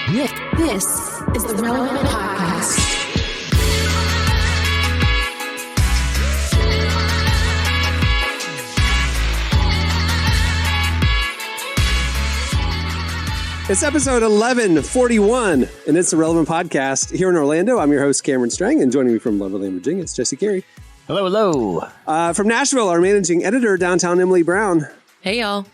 This is the Relevant Podcast. It's episode 1141, and it's the Relevant Podcast here in Orlando. I'm your host, Cameron Strang, and joining me from Loverland, Virginia, it's Jesse Carey. Hello, hello. From Nashville, our managing editor, downtown Emily Brown. Hey, y'all.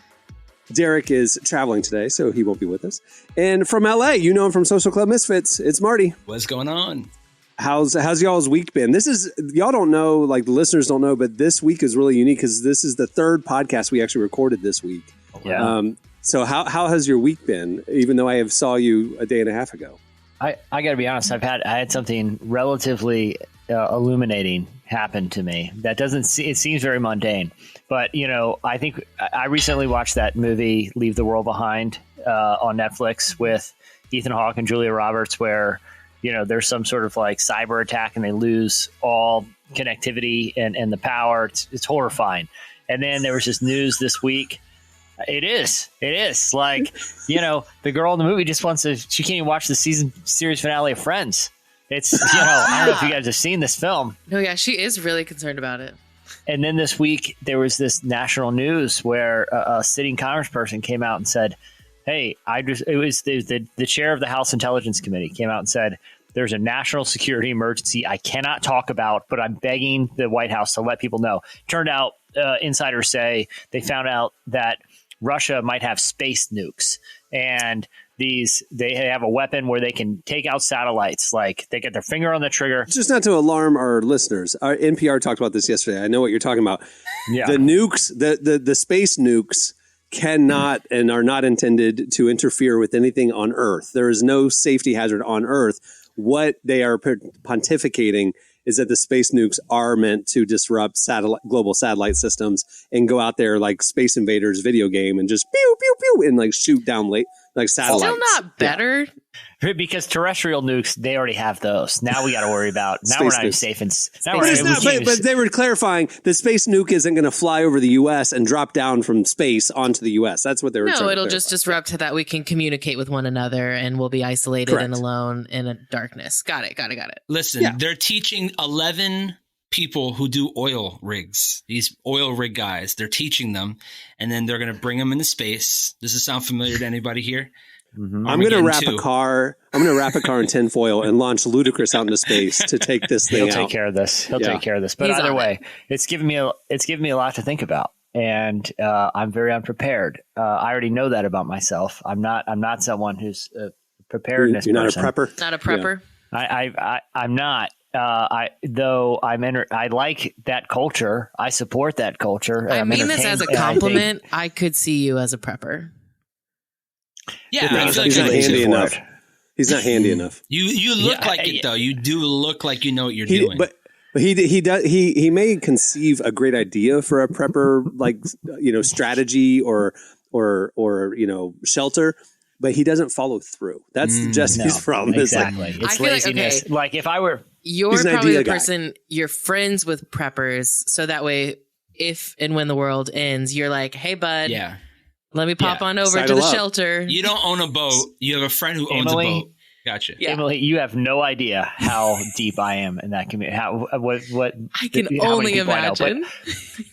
Derek is traveling today, so he won't be with us. And from LA, you know him from Social Club Misfits, it's Marty. What's going on? How's y'all's week been? This is, y'all don't know, like the listeners don't know, but this week is really unique because this is the third podcast we actually recorded this week. Yeah. So how has your week been, even though I have saw you a day and a half ago? I got to be honest. I had something relatively illuminating happen to me. That it seems very mundane, but you know, I think I recently watched that movie Leave the World Behind on Netflix with Ethan Hawke and Julia Roberts, where you know there's some sort of like cyber attack and they lose all connectivity and the power. It's horrifying. And then there was this news this week. It is like, you know, the girl in the movie just she can't even watch the series finale of Friends. It's, you know, I don't know if you guys have seen this film. No, yeah, she is really concerned about it. And then this week there was this national news where a sitting congressperson came out and said, hey, the chair of the House Intelligence Committee came out and said, there's a national security emergency I cannot talk about, but I'm begging the White House to let people know. Turned out insiders say they found out that Russia might have space nukes, and they have a weapon where they can take out satellites. Like they get their finger on the trigger. Just not to alarm our listeners. Our NPR talked about this yesterday. I know what you're talking about. Yeah. The nukes, the space nukes cannot and are not intended to interfere with anything on Earth. There is no safety hazard on Earth. What they are pontificating is that the space nukes are meant to disrupt global satellite systems and go out there like Space Invaders video game and just pew, pew, pew, and like shoot down like satellites. Still not better. Yeah. Because terrestrial nukes, they already have those. Now we got to worry about, now we're not even safe. But they were clarifying the space nuke isn't going to fly over the U.S. and drop down from space onto the U.S. That's what they were trying to it'll just disrupt so that we can communicate with one another and we'll be isolated Correct. And alone in a darkness. Got it. Listen, They're teaching 11 people who do oil rigs, these oil rig guys. They're teaching them, and then they're going to bring them into space. Does this sound familiar to anybody here? Mm-hmm. I'm going to wrap a car in tinfoil and launch Ludacris out into space to take this thing out. He'll take care of this. Take care of this. But either way, it's given me a lot to think about, and I'm very unprepared. I already know that about myself. I'm not someone who's a preparedness. You're not person. a prepper. Not a prepper. Yeah. I'm not. I like that culture. I support that culture. I mean this as a compliment. I could see you as a prepper. Yeah, no, he's not handy enough. He's not handy enough. You look like it though. You do look like you know what you're doing. But he may conceive a great idea for a prepper, like strategy or shelter, but he doesn't follow through. That's Jesse's problem. Exactly, it's laziness. Like if I were, you're probably the person you're friends with preppers, so that way, if and when the world ends, you're like, hey, bud. Yeah. Let me pop on over to the shelter. You don't own a boat. You have a friend who owns a boat. Gotcha. Yeah. Emily, you have no idea how deep I am in that community. What I can only imagine.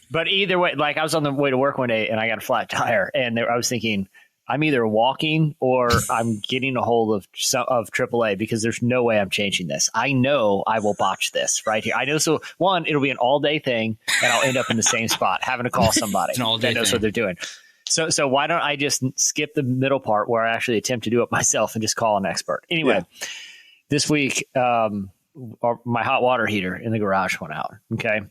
But either way, like I was on the way to work one day and I got a flat tire, and I was thinking, I'm either walking or I'm getting a hold of AAA because there's no way I'm changing this. I know I will botch this right here. I know. So one, it'll be an all day thing, and I'll end up in the same spot having to call somebody that knows what they're doing. So why don't I just skip the middle part where I actually attempt to do it myself and just call an expert? Anyway, This week, my hot water heater in the garage went out. Okay.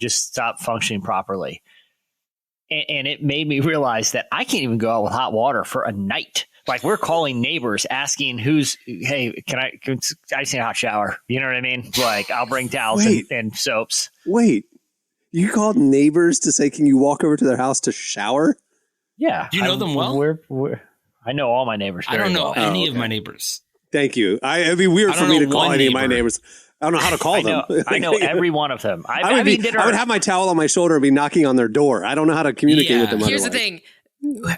Just stopped functioning properly. And it made me realize that I can't even go out with hot water for a night. Like we're calling neighbors asking hey, can I just need a hot shower? You know what I mean? Like I'll bring towels and soaps. Wait, you called neighbors to say, can you walk over to their house to shower? Yeah. Do you know them well? I know all my neighbors. I don't know any of my neighbors. Thank you. It'd be weird for me to call any of my neighbors. I don't know how to call them. I know every one of them. I would have my towel on my shoulder and be knocking on their door. I don't know how to communicate with them. Here's the thing.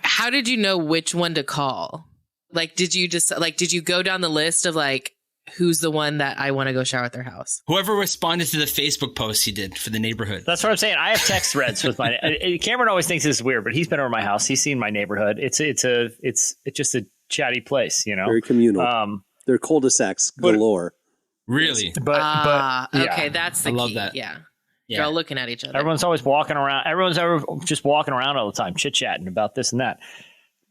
How did you know which one to call? Like, did you go down the list of like, who's the one that I want to go shower at their house? Whoever responded to the Facebook post he did for the neighborhood. That's what I'm saying. I have text threads with my Cameron always thinks this is weird, but he's been over my house. He's seen my neighborhood. It's just a chatty place, you know. Very communal. They're cul-de-sacs galore. Really? But yeah. Okay, that's the I love key. that. Yeah. Yeah. You're all looking at each other. Everyone's always walking around. Everyone's just walking around all the time, chit-chatting about this and that.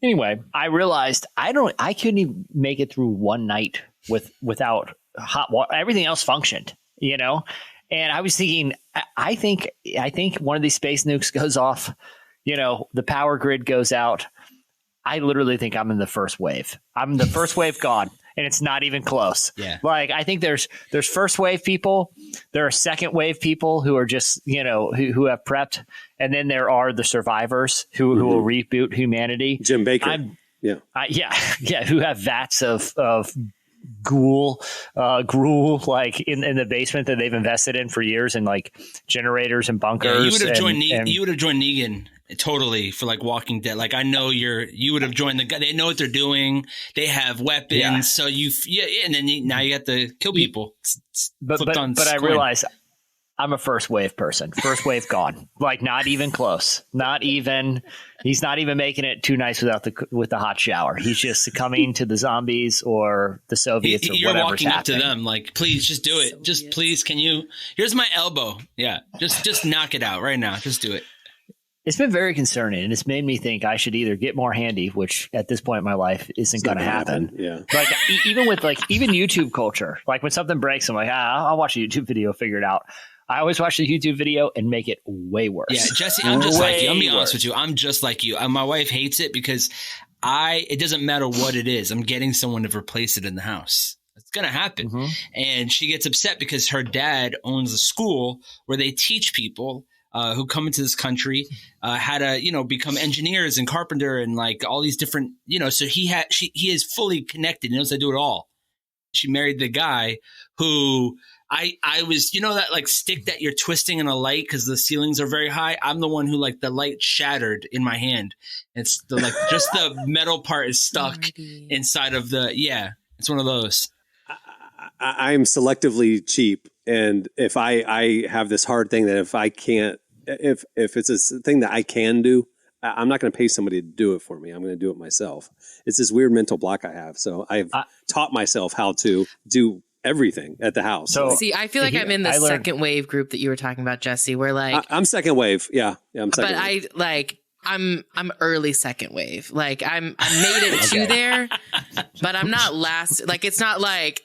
Anyway, I realized I couldn't even make it through one night without hot water. Everything else functioned, you know? And I was thinking, I think one of these space nukes goes off, you know, the power grid goes out. I literally think I'm in the first wave. I'm the first wave gone, and it's not even close. Yeah. Like, I think there's first wave people, there are second wave people who are just, you know, who have prepped, and then there are the survivors who will reboot humanity. Jim Baker. Who have vats of gruel like in the basement that they've invested in for years, and like generators and bunkers. Yeah, you would have joined Negan totally for like Walking Dead. Like, I know you would have joined the guy. They know what they're doing. They have weapons. Yeah. So and then now you have to kill people. But I realize I'm a first wave person. First wave gone. Like, not even close. He's not even making it too nice with the hot shower. He's just succumbing to the zombies or the Soviets or You're whatever's walking up happening. to them like, please just do it. Just please, can you? Here's my elbow. Yeah, just knock it out right now. Just do it. It's been very concerning, and it's made me think I should either get more handy, which at this point in my life isn't going to happen. Yeah. Like, even with even YouTube culture, like when something breaks, I'm like, I'll watch a YouTube video, figure it out. I always watch the YouTube video and make it way worse. Yeah, Jesse, I'm just like you. I'm be honest with you. I'm just like you. My wife hates it because it doesn't matter what it is. I'm getting someone to replace it in the house. It's going to happen. Mm-hmm. And she gets upset because her dad owns a school where they teach people who come into this country how to, you know, become engineers and carpenter and like all these different, you know, so he is fully connected. He knows how to do it all. She married the guy who I was, you know, that like stick that you're twisting in a light because the ceilings are very high. I'm the one who like the light shattered in my hand. It's the like just the metal part is stuck inside of it's one of those. I'm selectively cheap. And if I have this hard thing that if I can't, if it's a thing that I can do, I'm not going to pay somebody to do it for me. I'm going to do it myself. It's this weird mental block I have. So I've taught myself how to do everything at the house. So see, I feel like I'm in the second wave group that you were talking about, Jesse, where like I'm second wave. Yeah. I'm second wave. I'm early second wave. Like I made it to there, but I'm not last. Like, it's not like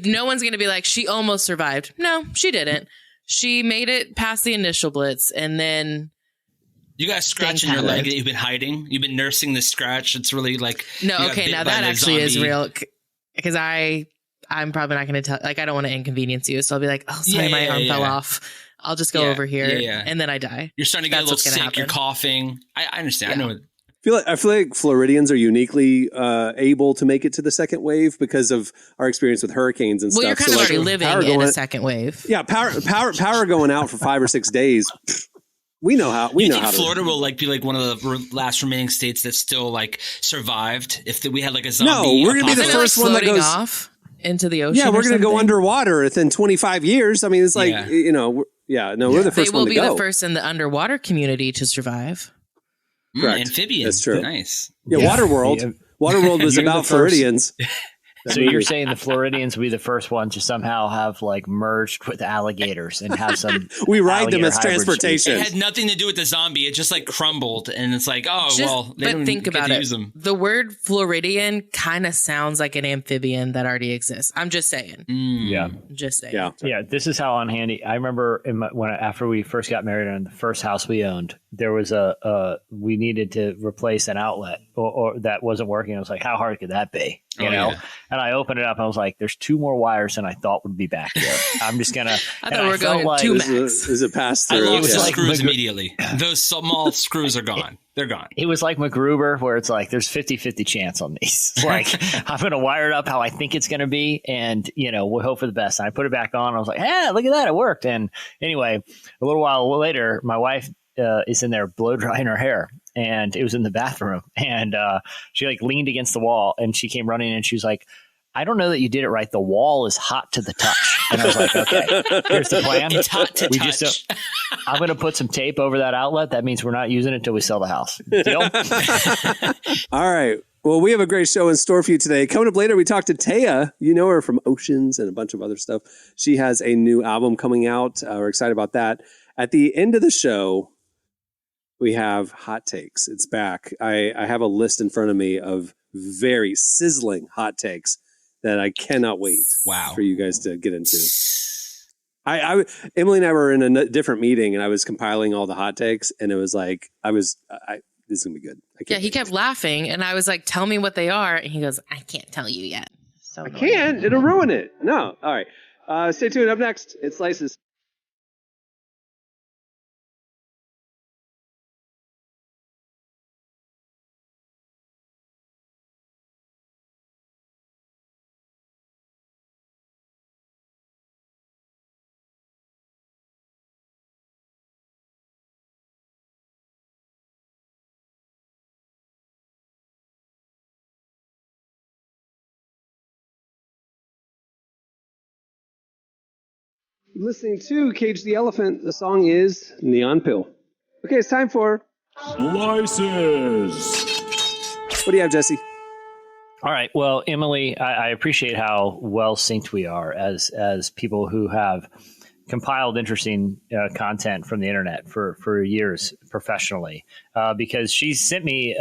no one's going to be like, she almost survived. No, she didn't. She made it past the initial blitz, and then you got a scratch in your leg that you've been hiding. You've been nursing the scratch. It's really like no. Okay, now that actually is real because I'm probably not going to tell. Like, I don't want to inconvenience you, so I'll be like, oh, sorry, my arm fell off. I'll just go over here, and then I die. You're starting to get a little sick. You're coughing. I understand. Yeah. I feel like Floridians are uniquely able to make it to the second wave because of our experience with hurricanes and stuff. Well, you're kind of already living in a second wave. Yeah, power going out for 5 or 6 days. We know how. We know how. Florida will be like one of the last remaining states that still like survived. If we had like a zombie, no, we're gonna be the first one that goes off into the ocean. Yeah, we're gonna go underwater within 25 years. I mean, it's like we're the first. They will one to be go. the first in the underwater community to survive. Correct. Amphibian. That's true. Nice. Yeah, Waterworld. Waterworld was about Floridians. So you're saying the Floridians will be the first one to somehow have like merged with alligators and have some. We ride them as transportation. It had nothing to do with the zombie. It just like crumbled, and it's like, but think about it. The word Floridian kind of sounds like an amphibian that already exists. I'm just saying. Yeah, just saying. Yeah. This is how unhandy. I remember after we first got married in the first house we owned, there was we needed to replace an outlet or that wasn't working. I was like, how hard could that be? You know? Yeah. And I opened it up and I was like, there's 2 more wires than I thought would be back here. I'm just going to. I thought we were going like, 2 max. It was a pass through. I lost the screws immediately. Those small screws are gone. They're gone. It was like MacGruber, where it's like, there's 50-50 chance on these. Like, I'm going to wire it up how I think it's going to be. And, we'll hope for the best. And I put it back on. I was like, look at that. It worked. And anyway, a little while later, my wife is in there blow drying her hair. and it was in the bathroom. And she like leaned against the wall, and she came running, and she was like, I don't know that you did it right. The wall is hot to the touch. And I was like, okay, here's the plan. It's hot to touch. I'm going to put some tape over that outlet. That means we're not using it until we sell the house. Deal? All right. Well, we have a great show in store for you today. Coming up later, we talked to Taya. You know her from Oceans and a bunch of other stuff. She has a new album coming out. We're excited about that. At the end of the show, we have Hot Takes. It's back. I have a list in front of me of very sizzling hot takes that I cannot wait for you guys to get into. Emily and I were in a different meeting, and I was compiling all the hot takes, and it was like, this is going to be good. He kept laughing, and I was like, tell me what they are. And he goes, I can't tell you yet. So I can't. It'll ruin it. No. All right. Stay tuned. Up next, it's Slices. Listening to Cage the Elephant. The song is Neon Pill. Okay, it's time for Slices. What do you have, Jesse? All right. Well, Emily, I appreciate how well synced we are as people who have compiled interesting content from the internet for years professionally, because she sent me,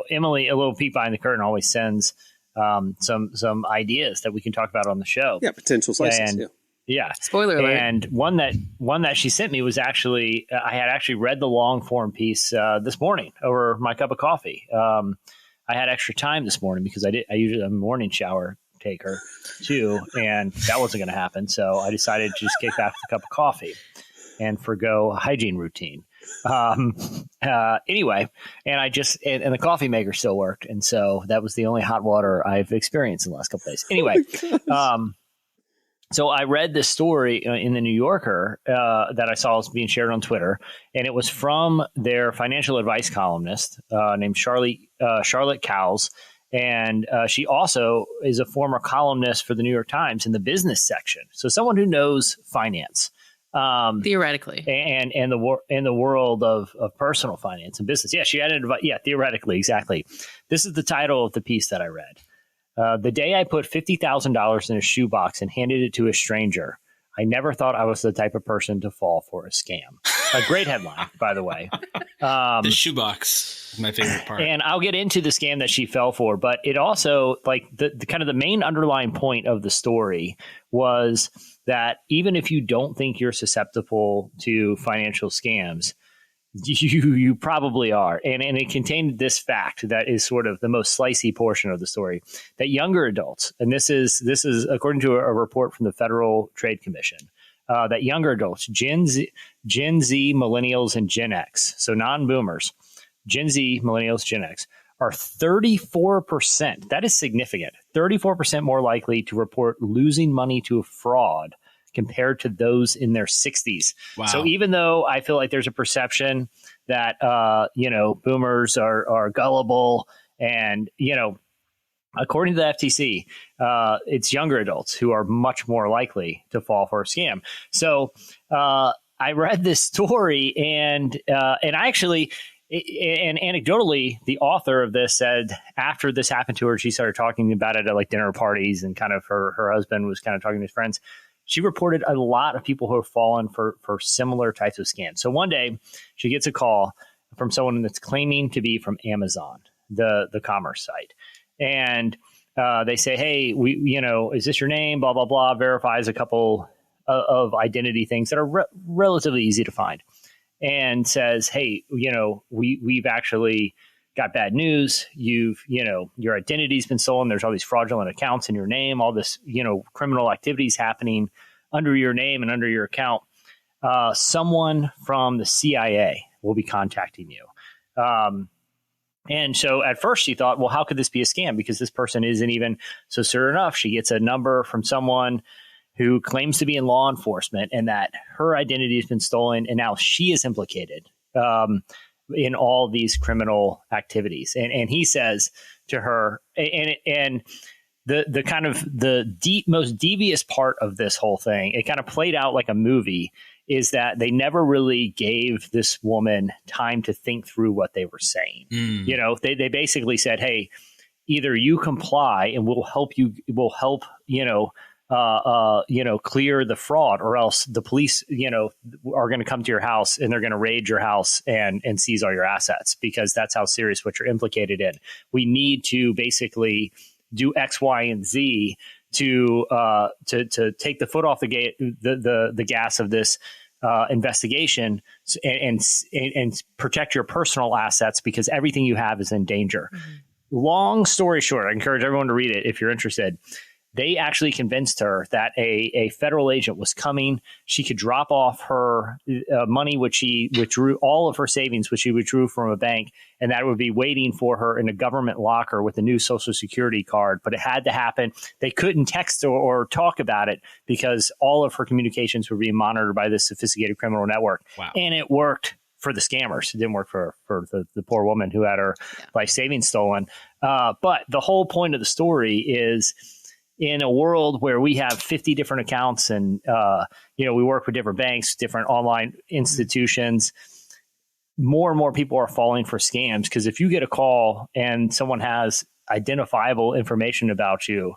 Emily, a little peek behind the curtain, always sends some ideas that we can talk about on the show. Yeah, potential slices. Yeah. Spoiler alert. And one that she sent me was actually, I had actually read the long form piece this morning over my cup of coffee. I had extra time this morning because I usually am a morning shower taker too, and that wasn't going to happen. So I decided to just kick back with a cup of coffee and forgo a hygiene routine. Anyway, and and the coffee maker still worked. And so that was the only hot water I've experienced in the last couple of days. Anyway, so I read this story in the New Yorker that I saw was being shared on Twitter, and it was from their financial advice columnist named Charlotte Cowles, and she also is a former columnist for the New York Times in the business section. So someone who knows finance, theoretically, and the world of personal finance and business. Yeah, she had advice. Yeah, theoretically, exactly. This is the title of the piece that I read. The day I put $50,000 in a shoebox and handed it to a stranger, I never thought I was the type of person to fall for a scam. A great headline, by the way. The shoebox is my favorite part. And I'll get into the scam that she fell for, but it also, like, the kind of the main underlying point of the story was that even if you don't think you're susceptible to financial scams, you probably are. And it contained this fact that is sort of the most slicey portion of the story, that younger adults, and this is according to a report from the Federal Trade Commission, that younger adults, Gen Z, millennials, and Gen X, so non-boomers, Gen Z, millennials, Gen X, are 34%. That is significant. 34% more likely to report losing money to a fraud compared to those in their 60s. Wow. So even though I feel like there's a perception that, boomers are gullible and, according to the FTC, it's younger adults who are much more likely to fall for a scam. So I read this story and I actually, and anecdotally, the author of this said after this happened to her, she started talking about it at like dinner parties, and kind of her husband was kind of talking to his friends. She reported a lot of people who have fallen for similar types of scams. So one day she gets a call from someone that's claiming to be from Amazon, the commerce site. And they say, hey, is this your name? Blah, blah, blah. Verifies a couple of identity things that are relatively easy to find. And says, hey, we've actually got bad news. Your identity's been stolen. There's all these fraudulent accounts in your name, all this, criminal activities happening under your name and under your account. Someone from the CIA will be contacting you. And so at first she thought, well, how could this be a scam? Because this person isn't even. So sure enough, she gets a number from someone who claims to be in law enforcement and that her identity has been stolen and now she is implicated. in all these criminal activities. And he says to her, and the kind of the most devious part of this whole thing, it kind of played out like a movie, is that they never really gave this woman time to think through what they were saying. You know, they basically said, hey, either you comply and we'll help, clear the fraud, or else the police, are going to come to your house and they're going to raid your house and seize all your assets, because that's how serious what you're implicated in. We need to basically do X, Y, and Z to take the foot off the gas of this investigation and protect your personal assets, because everything you have is in danger. Long story short, I encourage everyone to read it if you're interested. They actually convinced her that a federal agent was coming. She could drop off her money, which she withdrew, all of her savings, which she withdrew from a bank, and that would be waiting for her in a government locker with a new Social Security card. But it had to happen. They couldn't text or talk about it because all of her communications were being monitored by this sophisticated criminal network. Wow. And it worked for the scammers. It didn't work for the poor woman who had her life savings stolen. But the whole point of the story is, in a world where we have 50 different accounts and, we work with different banks, different online institutions, more and more people are falling for scams. Because if you get a call and someone has identifiable information about you,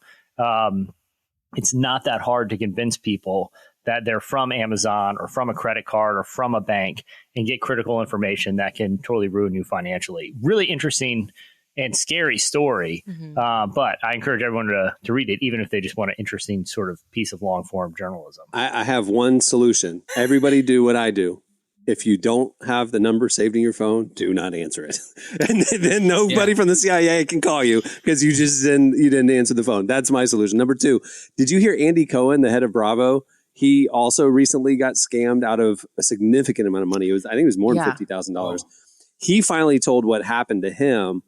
it's not that hard to convince people that they're from Amazon or from a credit card or from a bank, and get critical information that can totally ruin you financially. Really interesting and scary story. But I encourage everyone to read it, even if they just want an interesting sort of piece of long form journalism. I have one solution. Everybody do what I do. If you don't have the number saved in your phone, do not answer it. And then nobody from the CIA can call you because you didn't answer the phone. That's my solution. Number 2, did you hear Andy Cohen, the head of Bravo? He also recently got scammed out of a significant amount of money. I think it was more than $50,000. He finally told what happened to him.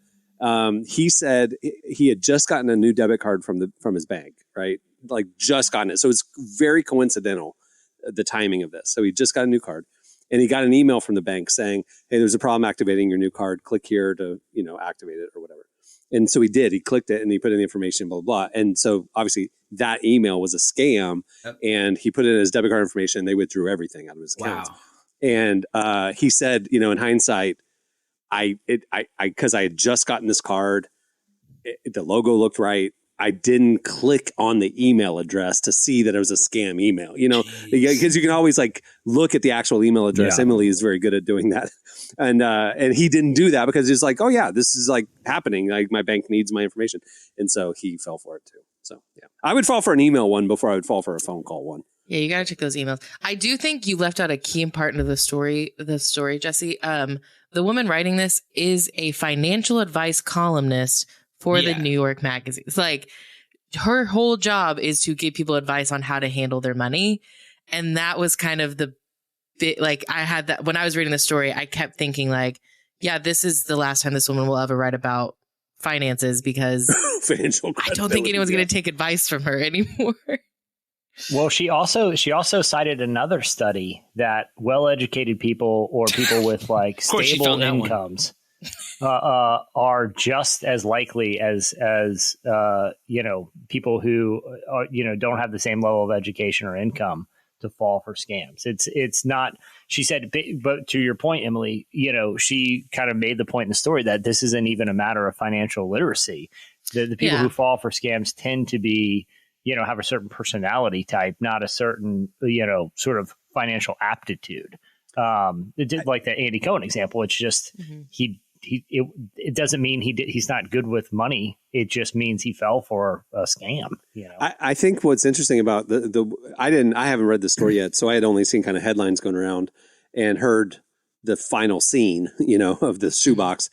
He said he had just gotten a new debit card from his bank, right? Like just gotten it. So it's very coincidental, the timing of this. So he just got a new card, and he got an email from the bank saying, hey, there's a problem activating your new card. Click here to, activate it or whatever. And so he did. He clicked it and he put in the information, blah, blah, blah. And so obviously that email was a scam, and he put in his debit card information. They withdrew everything out of his account. And he said, in hindsight, because I had just gotten this card, the logo looked right. I didn't click on the email address to see that it was a scam email, because you can always look at the actual email address. Yeah. Emily is very good at doing that. And he didn't do that because it's like, oh yeah, this is happening. My bank needs my information. And so he fell for it too. So yeah, I would fall for an email one before I would fall for a phone call one. Yeah, you got to check those emails. I do think you left out a key part of the story, Jesse. The woman writing this is a financial advice columnist for the New York Magazine. It's her whole job is to give people advice on how to handle their money. And that was kind of the bit, I had that when I was reading the story, I kept thinking this is the last time this woman will ever write about finances, because I don't think anyone's going to take advice from her anymore. Well, she also cited another study that well-educated people or people with stable incomes are just as likely as people who don't have the same level of education or income to fall for scams. It's not. She said, but to your point, Emily, she kind of made the point in the story that this isn't even a matter of financial literacy. The people who fall for scams tend to be, have a certain personality type, not a certain, sort of financial aptitude. It did like the Andy Cohen example. It's just, it doesn't mean he's not good with money. It just means he fell for a scam. I think what's interesting about I haven't read the story yet. So I had only seen kind of headlines going around and heard the final scene, of the shoebox.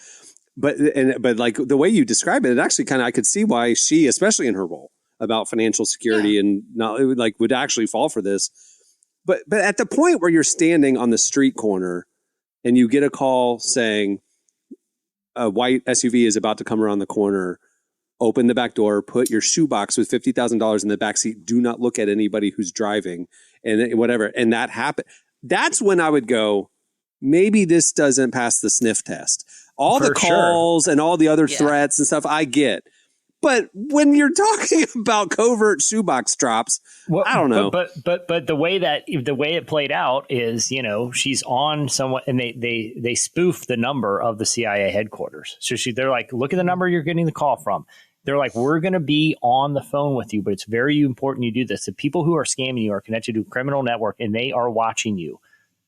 But the way you describe it, it actually kind of, I could see why she, especially in her role about financial security and not would actually fall for this. But at the point where you're standing on the street corner and you get a call saying a white SUV is about to come around the corner, open the back door, put your shoebox with $50,000 in the back seat, do not look at anybody who's driving and whatever. And that happened. That's when I would go, maybe this doesn't pass the sniff test. All the calls and all the other threats and stuff I get. But when you're talking about covert shoebox drops, I don't know. But the way it played out is, she's on someone, and they spoof the number of the CIA headquarters. So they're like, look at the number you're getting the call from. They're like, we're going to be on the phone with you, but it's very important you do this. The people who are scamming you are connected to a criminal network, and they are watching you.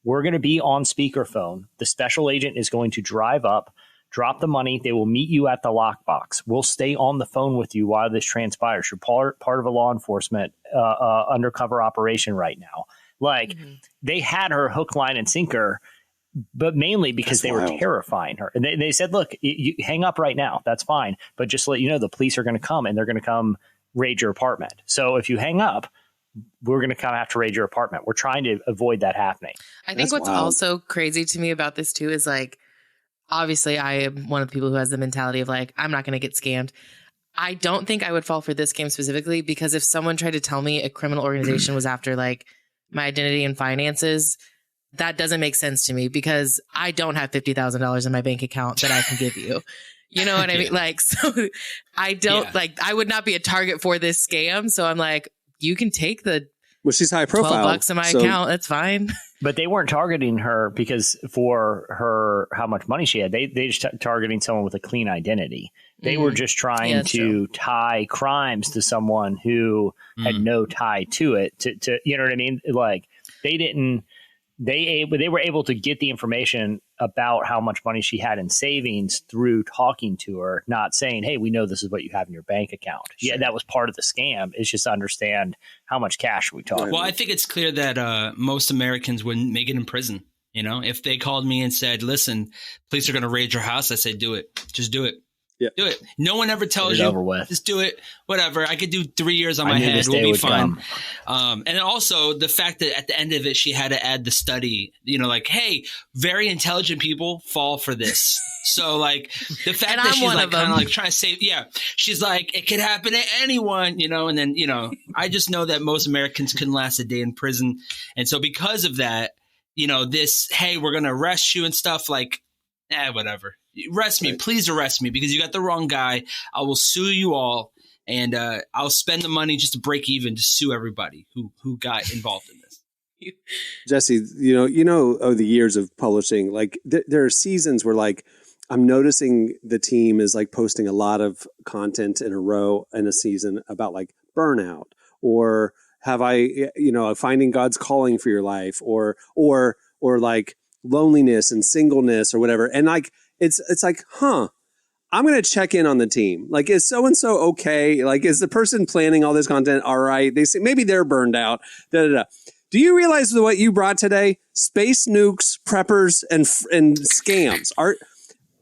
We're going to be on speakerphone. The special agent is going to drive up, drop the money. They will meet you at the lockbox. We'll stay on the phone with you while this transpires. You're part of a law enforcement undercover operation right now. They had her hook, line, and sinker, but mainly because they were terrifying her. And they said, look, you hang up right now. That's fine. But just to let you know, the police are going to come, and they're going to come raid your apartment. So if you hang up, we're going to come have to raid your apartment. We're trying to avoid that happening. I think what's also crazy to me about this too is obviously, I am one of the people who has the mentality of I'm not going to get scammed. I don't think I would fall for this scam specifically because if someone tried to tell me a criminal organization was after my identity and finances, that doesn't make sense to me because I don't have $50,000 in my bank account that I can give you. You know what I mean? So I don't I would not be a target for this scam. So I'm you can take the she's high profile. $12 in my account. That's fine. But they weren't targeting her because for her, how much money she had. They just targeting someone with a clean identity. They were just trying to tie crimes to someone who had no tie to it. To you know what I mean? They didn't. They were able to get the information about how much money she had in savings through talking to her, not saying, hey, we know this is what you have in your bank account. Sure. Yeah, that was part of the scam. It's just to understand how much cash we talk. Well, I think it's clear that most Americans wouldn't make it in prison. If they called me and said, listen, police are going to raid your house, I say, do it. Just do it. Yeah. Do it. No one ever tells you, just do it. Whatever. I could do 3 years on my head. We'll be fine. And also the fact that at the end of it, she had to add the study, hey, very intelligent people fall for this. So the fact that she's kind of trying to save. Yeah. She's it could happen to anyone, and then, I just know that most Americans couldn't last a day in prison. And so because of that, this, hey, we're going to arrest you and stuff whatever. Arrest me. Please arrest me because you got the wrong guy. I will sue you all, and I'll spend the money just to break even to sue everybody who got involved in this. Jesse, over the years of publishing, there are seasons where I'm noticing the team is posting a lot of content in a row in a season about burnout or have finding God's calling for your life or loneliness and singleness or whatever. And it's I'm going to check in on the team. Is so-and-so okay? Is the person planning all this content all right? They say maybe they're burned out. Do you realize what you brought today? Space nukes, preppers, and scams.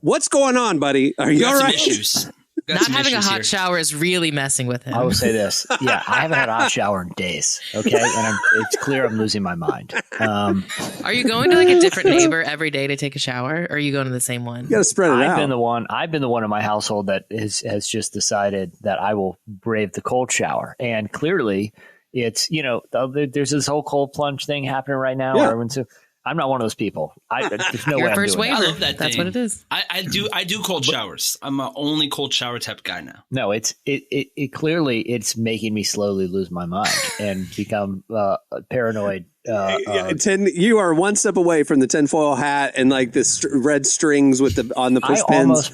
What's going on, buddy? Are you all right? Issues. Not having a hot shower is really messing with him. I will say this. Yeah, I haven't had a hot shower in days. Okay. And it's clear I'm losing my mind. Are you going to a different neighbor every day to take a shower? Or are you going to the same one? You got to spread it out. I've been the one in my household that has just decided that I will brave the cold shower. And clearly it's, there's this whole cold plunge thing happening right now. Yeah. I'm not one of those people. There's no way I'm doing I love that. That's what it is. I do cold showers. I'm an only cold shower type guy now. No, it clearly it's making me slowly lose my mind and become paranoid. You are one step away from the tinfoil hat and the red strings on the push pins.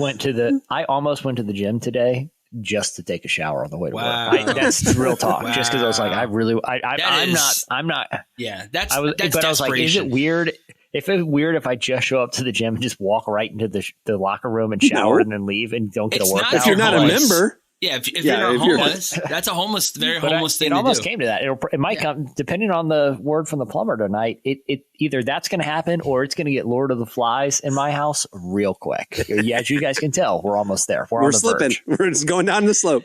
I almost went to the gym today just to take a shower on the way to work. That's real talk. Wow. Just because I was I'm not. Yeah, that's but I was like, is it weird? If it's weird if I just show up to the gym and just walk right into the locker room and shower and then leave and don't get a workout. If you're not a member. Yeah, if you're not homeless, that's a homeless thing to do. It almost came to that. It might come, depending on the word from the plumber tonight, it either that's going to happen or it's going to get Lord of the Flies in my house real quick. As you guys can tell, we're almost there. We're on the slipping. Verge. We're just going down the slope.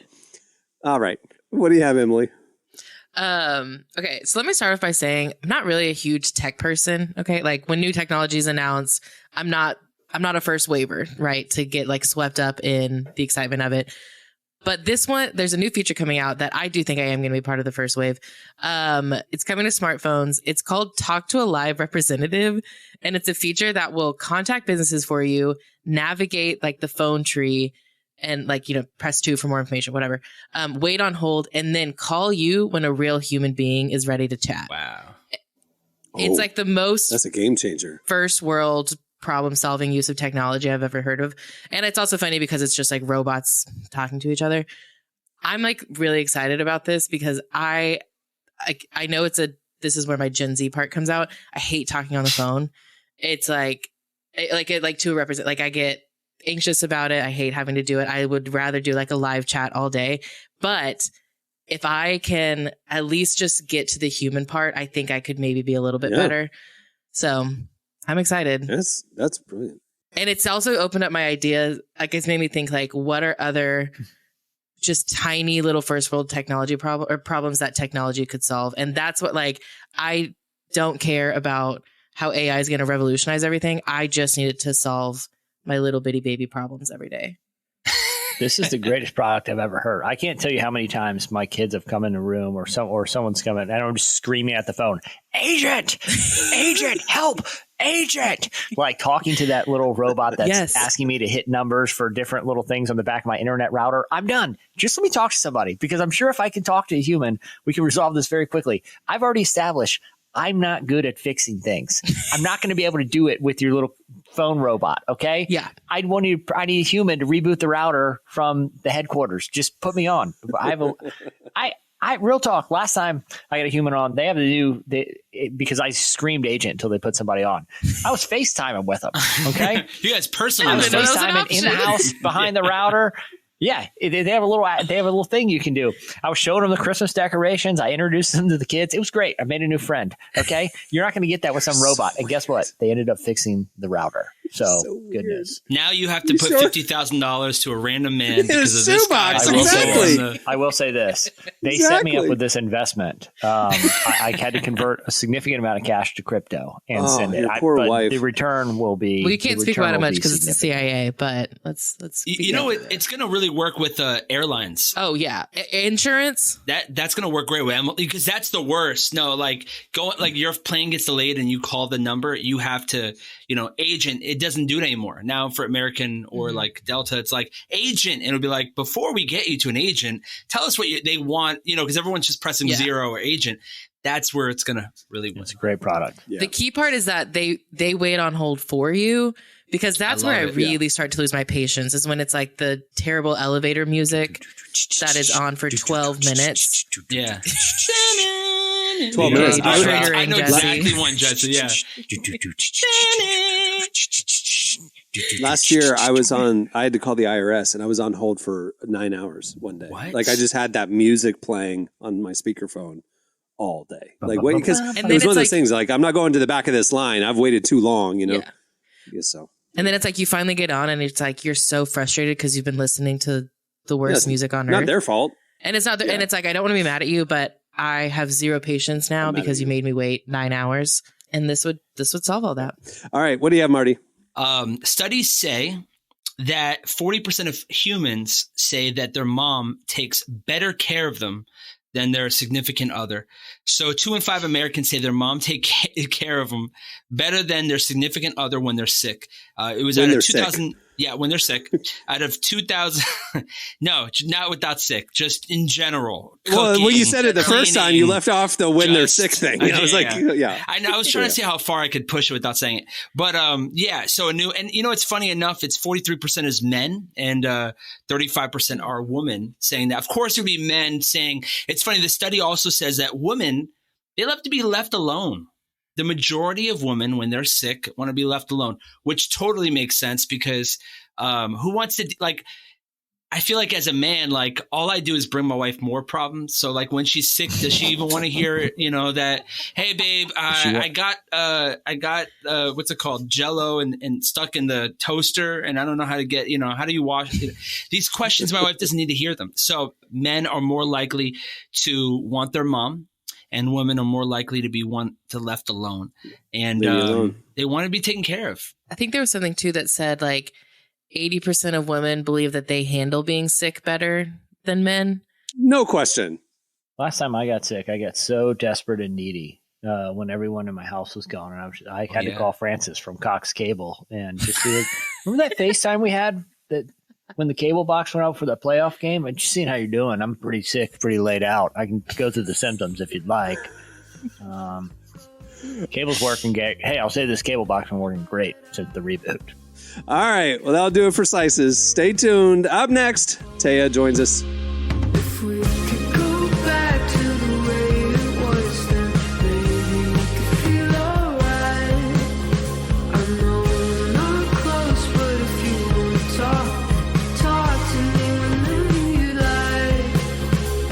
All right. What do you have, Emily? Okay, so let me start off by saying I'm not really a huge tech person. Okay, when new technology is announced, I'm not a first waver, right, to get swept up in the excitement of it. But this one, there's a new feature coming out that I do think I am going to be part of the first wave. It's coming to smartphones. It's called Talk to a Live Representative. And it's a feature that will contact businesses for you, navigate like the phone tree and like, press 2 for more information, whatever. Wait on hold and then call you when a real human being is ready to chat. Wow. It's like the most that's a game changer. First world problem solving use of technology I've ever heard of. And it's also funny because it's just like robots talking to each other. I'm like really excited about this because I know this is where my Gen Z part comes out. I hate talking on the phone. It's to represent, like I get anxious about it. I hate having to do it. I would rather do like a live chat all day. But if I can at least just get to the human part, I think I could maybe be a little bit better. So I'm excited. That's brilliant. And it's also opened up my ideas. Like it's made me think like, what are other just tiny little first world technology problems that technology could solve? And that's what I don't care about how AI is going to revolutionize everything. I just need it to solve my little bitty baby problems every day. This is the greatest product I've ever heard. I can't tell you how many times my kids have come in a room or someone's come in and I'm just screaming at the phone, agent, help, agent. Like talking to that little robot that's asking me to hit numbers for different little things on the back of my internet router. I'm done. Just let me talk to somebody because I'm sure if I can talk to a human, we can resolve this very quickly. I've already established I'm not good at fixing things. I'm not going to be able to do it with your little phone robot. Okay. Yeah. I need a human to reboot the router from the headquarters. Just put me on. Real talk. Last time I got a human on, they have to do because I screamed agent until they put somebody on. I was FaceTiming with them. Okay. You guys personally I was FaceTiming in the house behind the router. Yeah, they have a little thing you can do. I was showing them the Christmas decorations. I introduced them to the kids. It was great. I made a new friend. Okay, you're not going to get that with some robot. And guess what? They ended up fixing the router. So good news. Now you have to put $50,000 to a random man because of this guy. I will say this: they set me up with this investment. I had to convert a significant amount of cash to crypto and send it. Your poor wife. The return will be. Well, you can't speak about it much because it's the CIA. But let's. It's going to really work with airlines. Oh yeah, insurance. That's going to work great with Emily because that's the worst. No, your plane gets delayed and you call the number. You have to, agent. It doesn't do it anymore. Now for American or like Delta, it's like agent. And it'll be like, before we get you to an agent, tell us what they want, because everyone's just pressing 0 or agent. That's where it's going to really work. It's a great product. Yeah. The key part is that they wait on hold for you because that's where I really start to lose my patience is when it's like the terrible elevator music that is on for 12 minutes. Yeah. 12 minutes. I know exactly one, Judge. Yeah. Last year, I had to call the IRS and I was on hold for 9 hours one day. What? Like I just had that music playing on my speakerphone all day. Like wait, because it was one of those things like I'm not going to the back of this line. I've waited too long, Yeah. I guess so. And then it's like you finally get on and it's like you're so frustrated because you've been listening to the worst music on earth. Not their fault. And it's not and it's like I don't want to be mad at you, but I have zero patience now because you made me wait 9 hours. And this would solve all that. All right. What do you have, Marty? Studies say that 40% of humans say that their mom takes better care of them than their significant other. So 2 in 5 Americans say their mom take care of them better than their significant other when they're sick. It was out of 2000. Yeah, when they're sick. Out of 2,000, no, not without sick, just in general. Cooking, well, you said it the first time. You left off the when they're sick thing. I was like, yeah. I was trying to see how far I could push it without saying it. But so it's funny enough, it's 43% is men and 35% are women saying that. Of course, it would be men saying, it's funny, the study also says that women, they love to be left alone. The majority of women, when they're sick, want to be left alone, which totally makes sense because who wants to I feel like as a man, all I do is bring my wife more problems. So when she's sick, does she even want to hear, that, hey, babe, I got what's it called? Jell-O and stuck in the toaster. And I don't know how to get, how do you wash it? These questions, my wife doesn't need to hear them. So men are more likely to want their mom. And women are more likely to be left alone. And they want to be taken care of. I think there was something, too, that said 80% of women believe that they handle being sick better than men? No question. Last time I got sick, I got so desperate and needy when everyone in my house was gone, and I had to call Francis from Cox Cable and just see. Remember that FaceTime we had that when the cable box went out for the playoff game? I just seen how you're doing. I'm pretty sick, pretty laid out. I can go through the symptoms if you'd like. Cable's working great. Hey, I'll say this cable box been working great since the reboot. All right. Well, that'll do it for Slices. Stay tuned. Up next, Taya joins us. If we could go back to the way it was then, maybe we could feel alright. I know we're not close, but if you wanna talk to me whenever you like.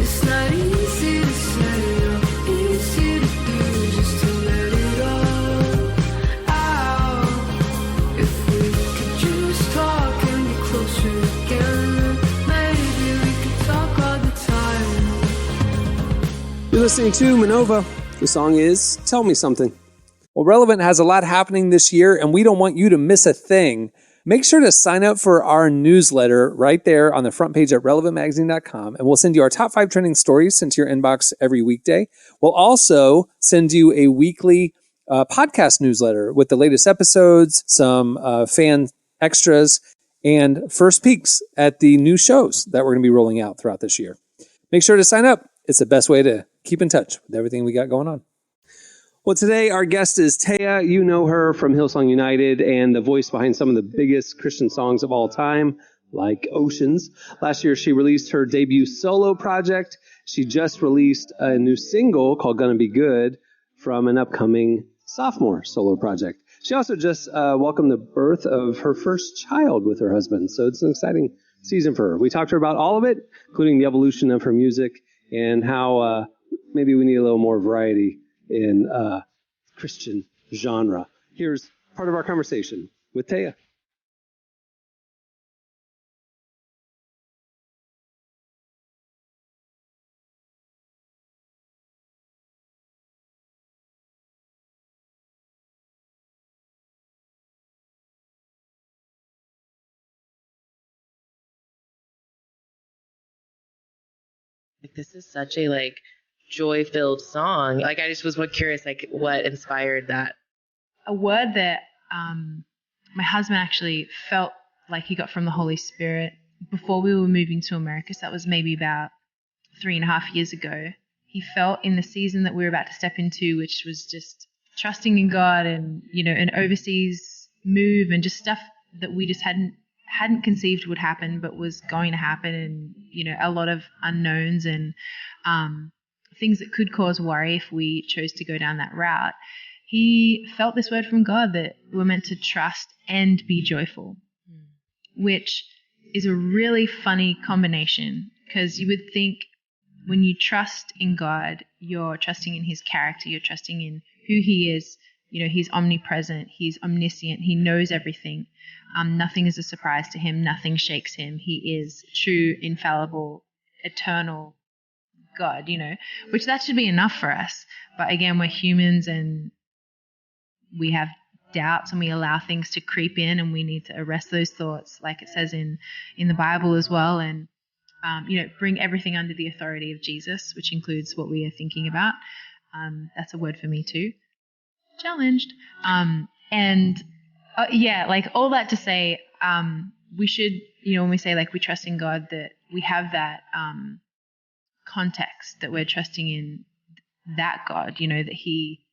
It's not easy to say or easy to do, just to let it all out. If we could just talk and be closer again, maybe we could talk all the time. You're listening to Manova. The song is Tell Me Something. Well, Relevant has a lot happening this year, and we don't want you to miss a thing. Make sure to sign up for our newsletter right there on the front page at relevantmagazine.com, and we'll send you our top 5 trending stories sent to your inbox every weekday. We'll also send you a weekly podcast newsletter with the latest episodes, some fan extras, and first peeks at the new shows that we're going to be rolling out throughout this year. Make sure to sign up. It's the best way to keep in touch with everything we got going on. Well, today our guest is Taya. You know her from Hillsong United and the voice behind some of the biggest Christian songs of all time, like Oceans. Last year, she released her debut solo project. She just released a new single called Gonna Be Good from an upcoming sophomore solo project. She also just welcomed the birth of her first child with her husband, so it's an exciting season for her. We talked to her about all of it, including the evolution of her music and how maybe we need a little more variety in Christian genre. Here's part of our conversation with Taya. This is such a joy-filled song. I just was curious, what inspired that? A word that my husband actually felt like he got from the Holy Spirit before we were moving to America. So that was maybe about 3.5 years ago. He felt in the season that we were about to step into, which was just trusting in God and, an overseas move and just stuff that we just hadn't conceived would happen, but was going to happen, and a lot of unknowns and things that could cause worry if we chose to go down that route. He felt this word from God that we're meant to trust and be joyful, which is a really funny combination, because you would think when you trust in God, you're trusting in his character, you're trusting in who he is. He's omnipresent, he's omniscient, he knows everything. Nothing is a surprise to him, nothing shakes him. He is true, infallible, eternal God, which that should be enough for us. But again, we're humans and we have doubts and we allow things to creep in, and we need to arrest those thoughts, like it says in the Bible as well, and bring everything under the authority of Jesus, which includes what we are thinking about. That's a word for me too. Challenged. All that to say, we should, when we say we trust in God, that we have that context that we're trusting in that God, that he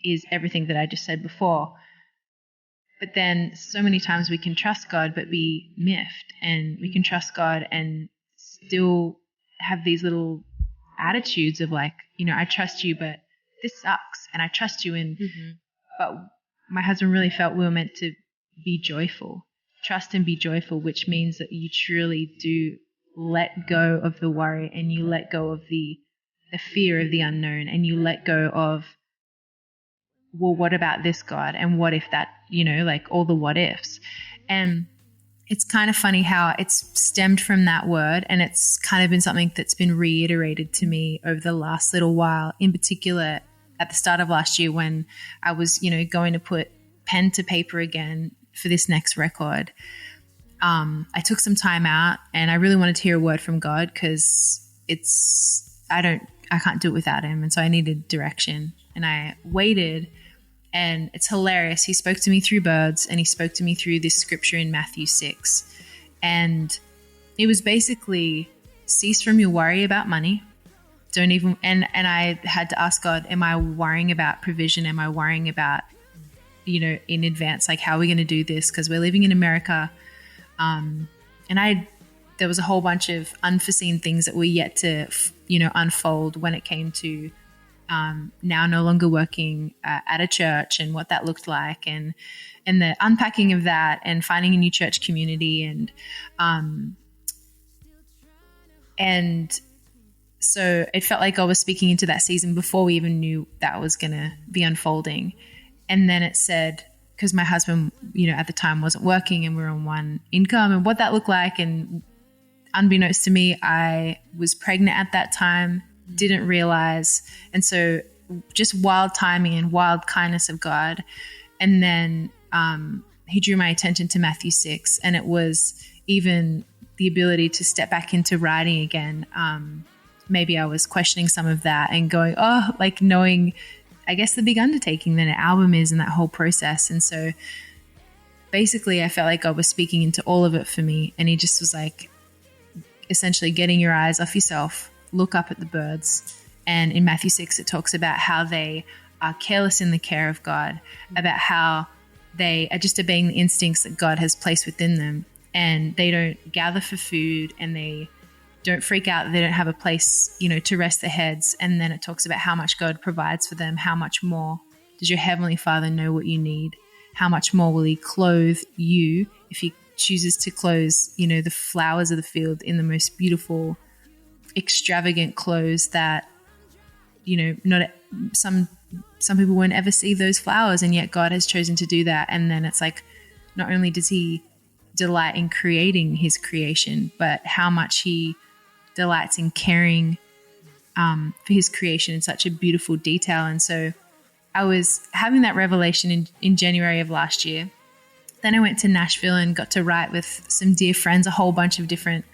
is everything that I just said before. But then so many times we can trust God but be miffed, and we can trust God and still have these little attitudes of I trust you, but this sucks, and I trust you in. But my husband really felt we were meant to be joyful, trust and be joyful, which means that you truly do let go of the worry, and you let go of the fear of the unknown, and you let go of, well, what about this, God? And what if that, all the what ifs. And it's kind of funny how it's stemmed from that word, and it's kind of been something that's been reiterated to me over the last little while, in particular at the start of last year when I was, going to put pen to paper again for this next record. I took some time out, and I really wanted to hear a word from God, because I can't do it without him. And so I needed direction, and I waited, and it's hilarious. He spoke to me through birds, and he spoke to me through this scripture in Matthew 6. And it was basically, cease from your worry about money. Don't even, and I had to ask God, am I worrying about provision? Am I worrying about, in advance, like, how are we going to do this? Because we're living in America. And there was a whole bunch of unforeseen things that were yet to, unfold when it came to now no longer working at a church, and what that looked like, and the unpacking of that, and finding a new church community, and so it felt like I was speaking into that season before we even knew that was going to be unfolding. And then it said, because my husband, at the time wasn't working, and we were on one income, and what that looked like. And unbeknownst to me, I was pregnant at that time, didn't realize. And so just wild timing and wild kindness of God. And then he drew my attention to Matthew 6, and it was even the ability to step back into writing again. Maybe I was questioning some of that and going, knowing, I guess, the big undertaking that an album is, and that whole process. And so basically I felt like God was speaking into all of it for me. And he just was like, essentially, getting your eyes off yourself, look up at the birds. And in Matthew 6, it talks about how they are careless in the care of God, about how they are just obeying the instincts that God has placed within them. And they don't gather for food, and they don't freak out that they don't have a place, to rest their heads. And then it talks about how much God provides for them. How much more does your Heavenly Father know what you need? How much more will he clothe you if he chooses to clothe, the flowers of the field in the most beautiful, extravagant clothes that, not some people won't ever see those flowers, and yet God has chosen to do that. And then it's like, not only does he delight in creating his creation, but how much he delights in caring for his creation in such a beautiful detail. And so I was having that revelation in January of last year. Then I went to Nashville and got to write with some dear friends, a whole bunch of different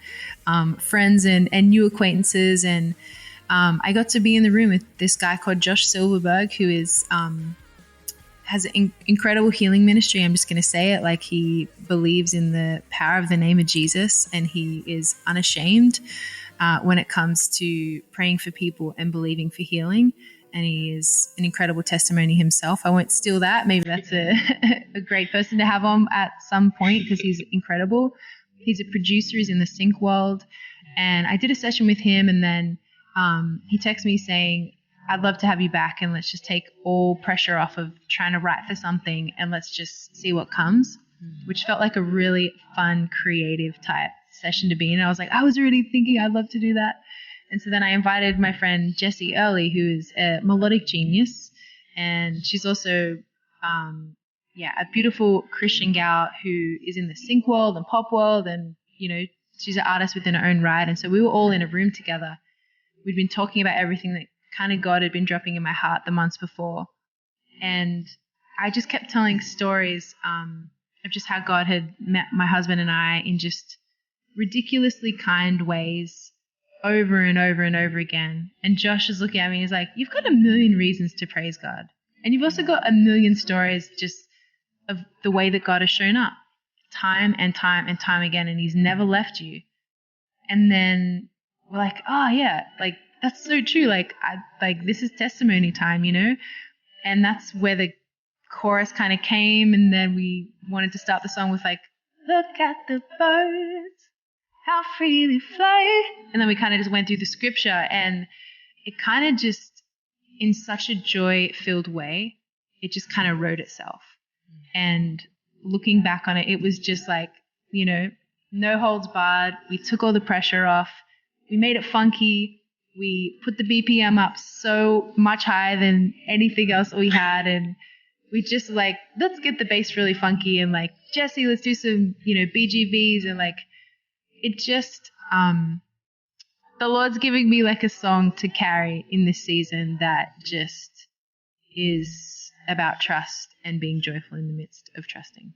friends and new acquaintances. And I got to be in the room with this guy called Josh Silverberg, who is has an incredible healing ministry. I'm just going to say it, like, he believes in the power of the name of Jesus, and he is unashamed when it comes to praying for people and believing for healing. And he is an incredible testimony himself. I won't steal that. Maybe that's a great person to have on at some point, because he's incredible. He's a producer. He's in the sync world. And I did a session with him, and then he texted me saying, I'd love to have you back, and let's just take all pressure off of trying to write for something, and let's just see what comes, which felt like a really fun, creative type session to be in. I was like, I was already thinking I'd love to do that. And so then I invited my friend Jessie Early, who is a melodic genius, and she's also a beautiful Christian gal who is in the sync world and pop world, and she's an artist within her own right. And so we were all in a room together. We'd been talking about everything that kind of God had been dropping in my heart the months before, and I just kept telling stories of just how God had met my husband and I in just ridiculously kind ways over and over and over again. And Josh is looking at me and he's like, you've got a million reasons to praise God. And you've also got a million stories just of the way that God has shown up time and time and time again, and he's never left you. And then we're like, oh yeah, like, that's so true. Like, this is testimony time, And that's where the chorus kind of came. And then we wanted to start the song with, like, look at the birds, how freely fly. And then we kind of just went through the scripture, and it kind of just, in such a joy-filled way, it just kind of wrote itself. And looking back on it, it was just like, no holds barred. We took all the pressure off. We made it funky. We put the BPM up so much higher than anything else we had. And we just like, let's get the bass really funky, and like, Jesse, let's do some, BGVs. And like, it just, the Lord's giving me like a song to carry in this season that just is about trust and being joyful in the midst of trusting.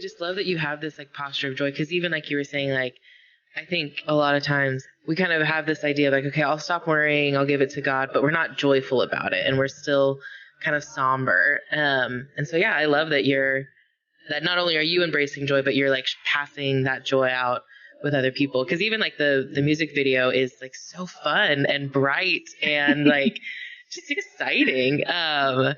just love that you have this like posture of joy. Cause even like you were saying, like, I think a lot of times we kind of have this idea of like, okay, I'll stop worrying, I'll give it to God, but we're not joyful about it. And we're still kind of somber. And so, yeah, I love that that not only are you embracing joy, but you're like passing that joy out with other people. Cause even like the music video is like so fun and bright and like just exciting. I'm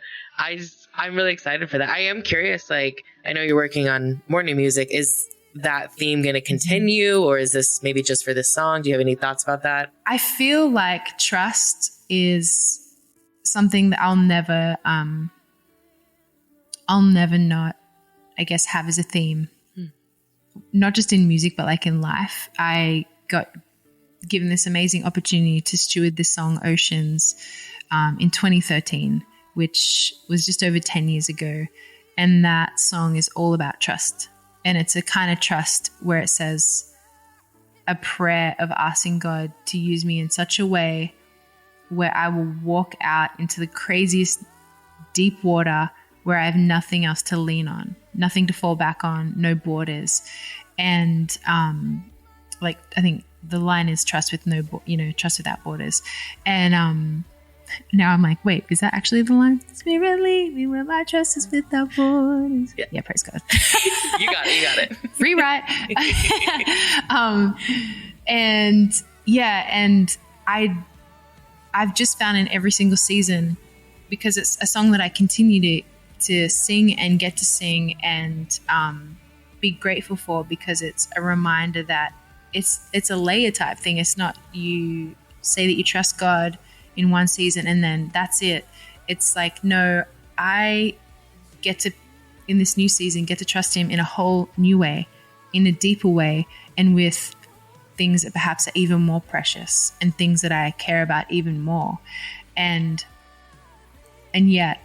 really excited for that. I am curious, like, I know you're working on more new music. Is that theme going to continue, or is this maybe just for this song? Do you have any thoughts about that? I feel like trust is something that I'll never not, I guess, have as a theme. Not just in music, but like in life. I got given this amazing opportunity to steward this song Oceans in 2013, which was just over 10 years ago. And that song is all about trust. And it's a kind of trust where it says a prayer of asking God to use me in such a way where I will walk out into the craziest deep water where I have nothing else to lean on, nothing to fall back on, no borders. And like, I think the line is trust with trust without borders. And now I'm like, wait, is that actually the line? Spirit lead me where my trust is without borders. Yeah, praise God. You got it. Free ride. And I've just found in every single season, because it's a song that I continue to sing and get to sing and be grateful for, because it's a reminder that it's a layer type thing. It's not you say that you trust God in one season and then that's it. It's like, no, I get to, in this new season, get to trust him in a whole new way, in a deeper way, and with things that perhaps are even more precious and things that I care about even more. And yet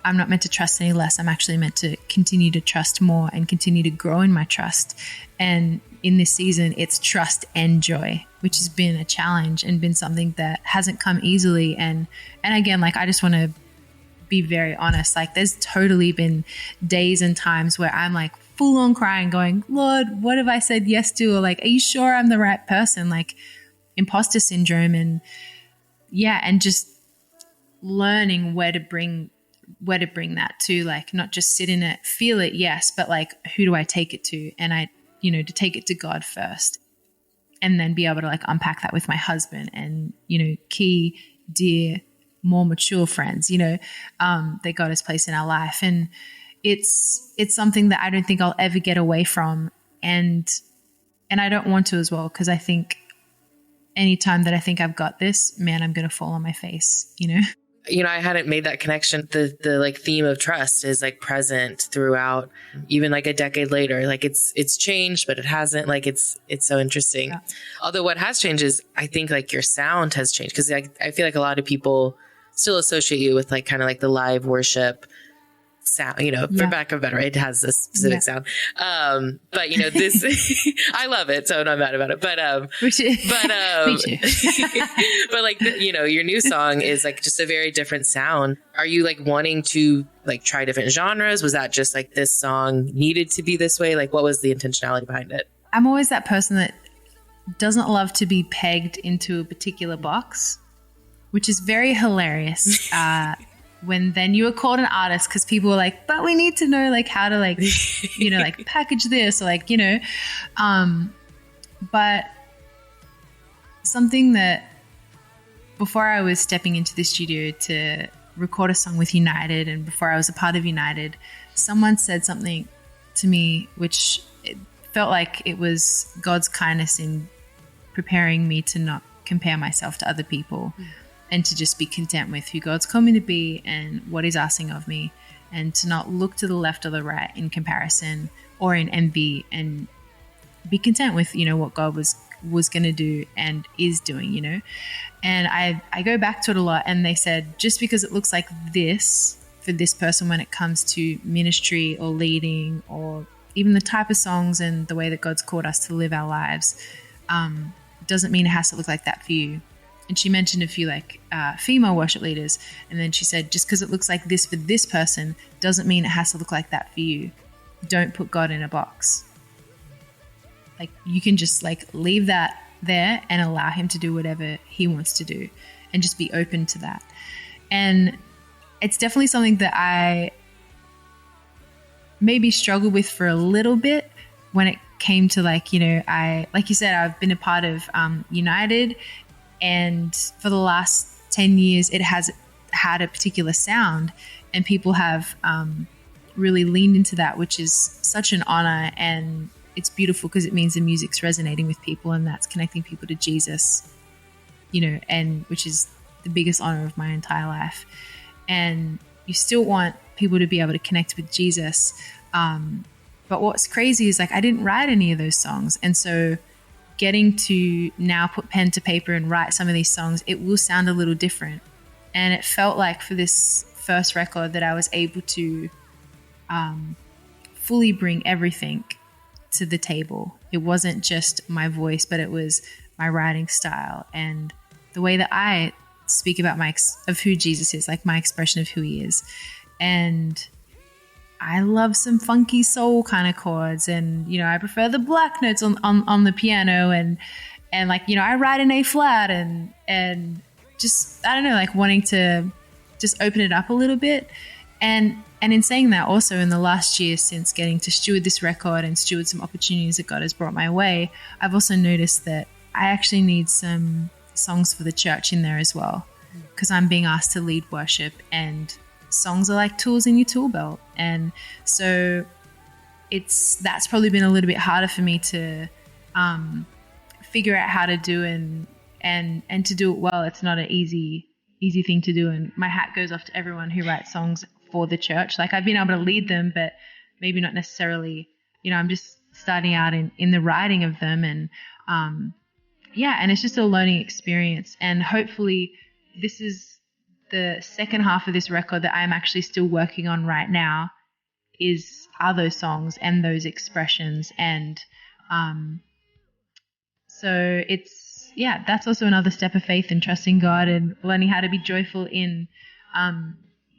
I'm not meant to trust any less. I'm actually meant to continue to trust more and continue to grow in my trust. And in this season, it's trust and joy, which has been a challenge and been something that hasn't come easily. And again, like, I just want to be very honest. Like, there's totally been days and times where I'm like full on crying, going, Lord, what have I said yes to? Or like, are you sure I'm the right person? Like imposter syndrome. And yeah, and just learning where to bring that to, like, not just sit in it, feel it, yes, but like, who do I take it to? And to take it to God first, and then be able to like unpack that with my husband and, key, dear, more mature friends, that God has placed in our life. And it's something that I don't think I'll ever get away from. And I don't want to as well, because I think anytime that I think I've got this, man, I'm going to fall on my face, I hadn't made that connection. The like theme of trust is like present throughout, even like a decade later. Like it's changed, but it hasn't. Like it's so interesting. Yeah. Although what has changed is, I think, like your sound has changed, because I feel like a lot of people still associate you with like kind of like the live worship sound, for lack of a better, it has a specific sound. But this, I love it, so I'm not mad about it. But but like, your new song is like just a very different sound. Are you like wanting to like try different genres? Was that just like this song needed to be this way? Like, what was the intentionality behind it? I'm always that person that doesn't love to be pegged into a particular box, which is very hilarious. When then you were called an artist, because people were like, but we need to know like how to like, like package this, or like, but something that before I was stepping into the studio to record a song with United, and before I was a part of United, someone said something to me, which it felt like it was God's kindness in preparing me to not compare myself to other people. And to just be content with who God's called me to be and what he's asking of me, and to not look to the left or the right in comparison or in envy, and be content with, what God was going to do and is doing, And I go back to it a lot, and they said, just because it looks like this for this person when it comes to ministry or leading, or even the type of songs and the way that God's called us to live our lives, doesn't mean it has to look like that for you. And she mentioned a few like female worship leaders. And then she said, just because it looks like this for this person doesn't mean it has to look like that for you. don't put God in a box. Like, you can just like leave that there and allow him to do whatever he wants to do and just be open to that. And it's definitely something that I maybe struggled with for a little bit when it came to like, you know, like you said, I've been a part of United, and for the last 10 years it has had a particular sound, and people have really leaned into that, which is such an honor, and it's beautiful because it means the music's resonating with people, and that's connecting people to Jesus, you know, and which is the biggest honor of my entire life. And you still want people to be able to connect with Jesus. But what's crazy is like, I didn't write any of those songs. And so getting to now put pen to paper and write some of these songs, it will sound a little different. And it felt like for this first record that I was able to fully bring everything to the table. It wasn't just my voice, but it was my writing style and the way that I speak about of who Jesus is, like my expression of who he is. And I love some funky soul kind of chords, and you know, I prefer the black notes on the piano, and like, you know, I write in A flat, and just, I don't know, like wanting to just open it up a little bit. And in saying that, also in the last year since getting to steward this record and steward some opportunities that God has brought my way, I've also noticed that I actually need some songs for the church in there as well, because I'm being asked to lead worship, and songs are like tools in your tool belt. And so that's probably been a little bit harder for me to figure out how to do and to do it well. It's not an easy thing to do, and my hat goes off to everyone who writes songs for the church. Like, I've been able to lead them, but maybe not necessarily, you know, I'm just starting out in the writing of them. And and it's just a learning experience. And hopefully this is the second half of this record that I'm actually still working on right now, are those songs and those expressions. And so that's also another step of faith in trusting God and learning how to be joyful in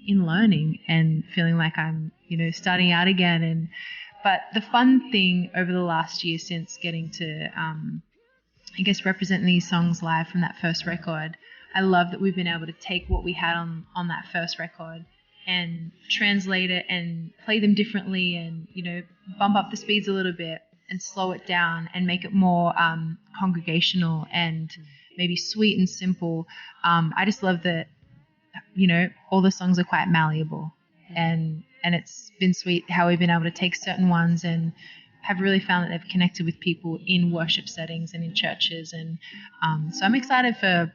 learning and feeling like I'm, you know, starting out again. But the fun thing over the last year since getting to, I guess, represent these songs live from that first record, I love that we've been able to take what we had on that first record and translate it and play them differently, and, you know, bump up the speeds a little bit and slow it down and make it more congregational and maybe sweet and simple. I just love that, you know, all the songs are quite malleable, and it's been sweet how we've been able to take certain ones and have really found that they've connected with people in worship settings and in churches. And so I'm excited for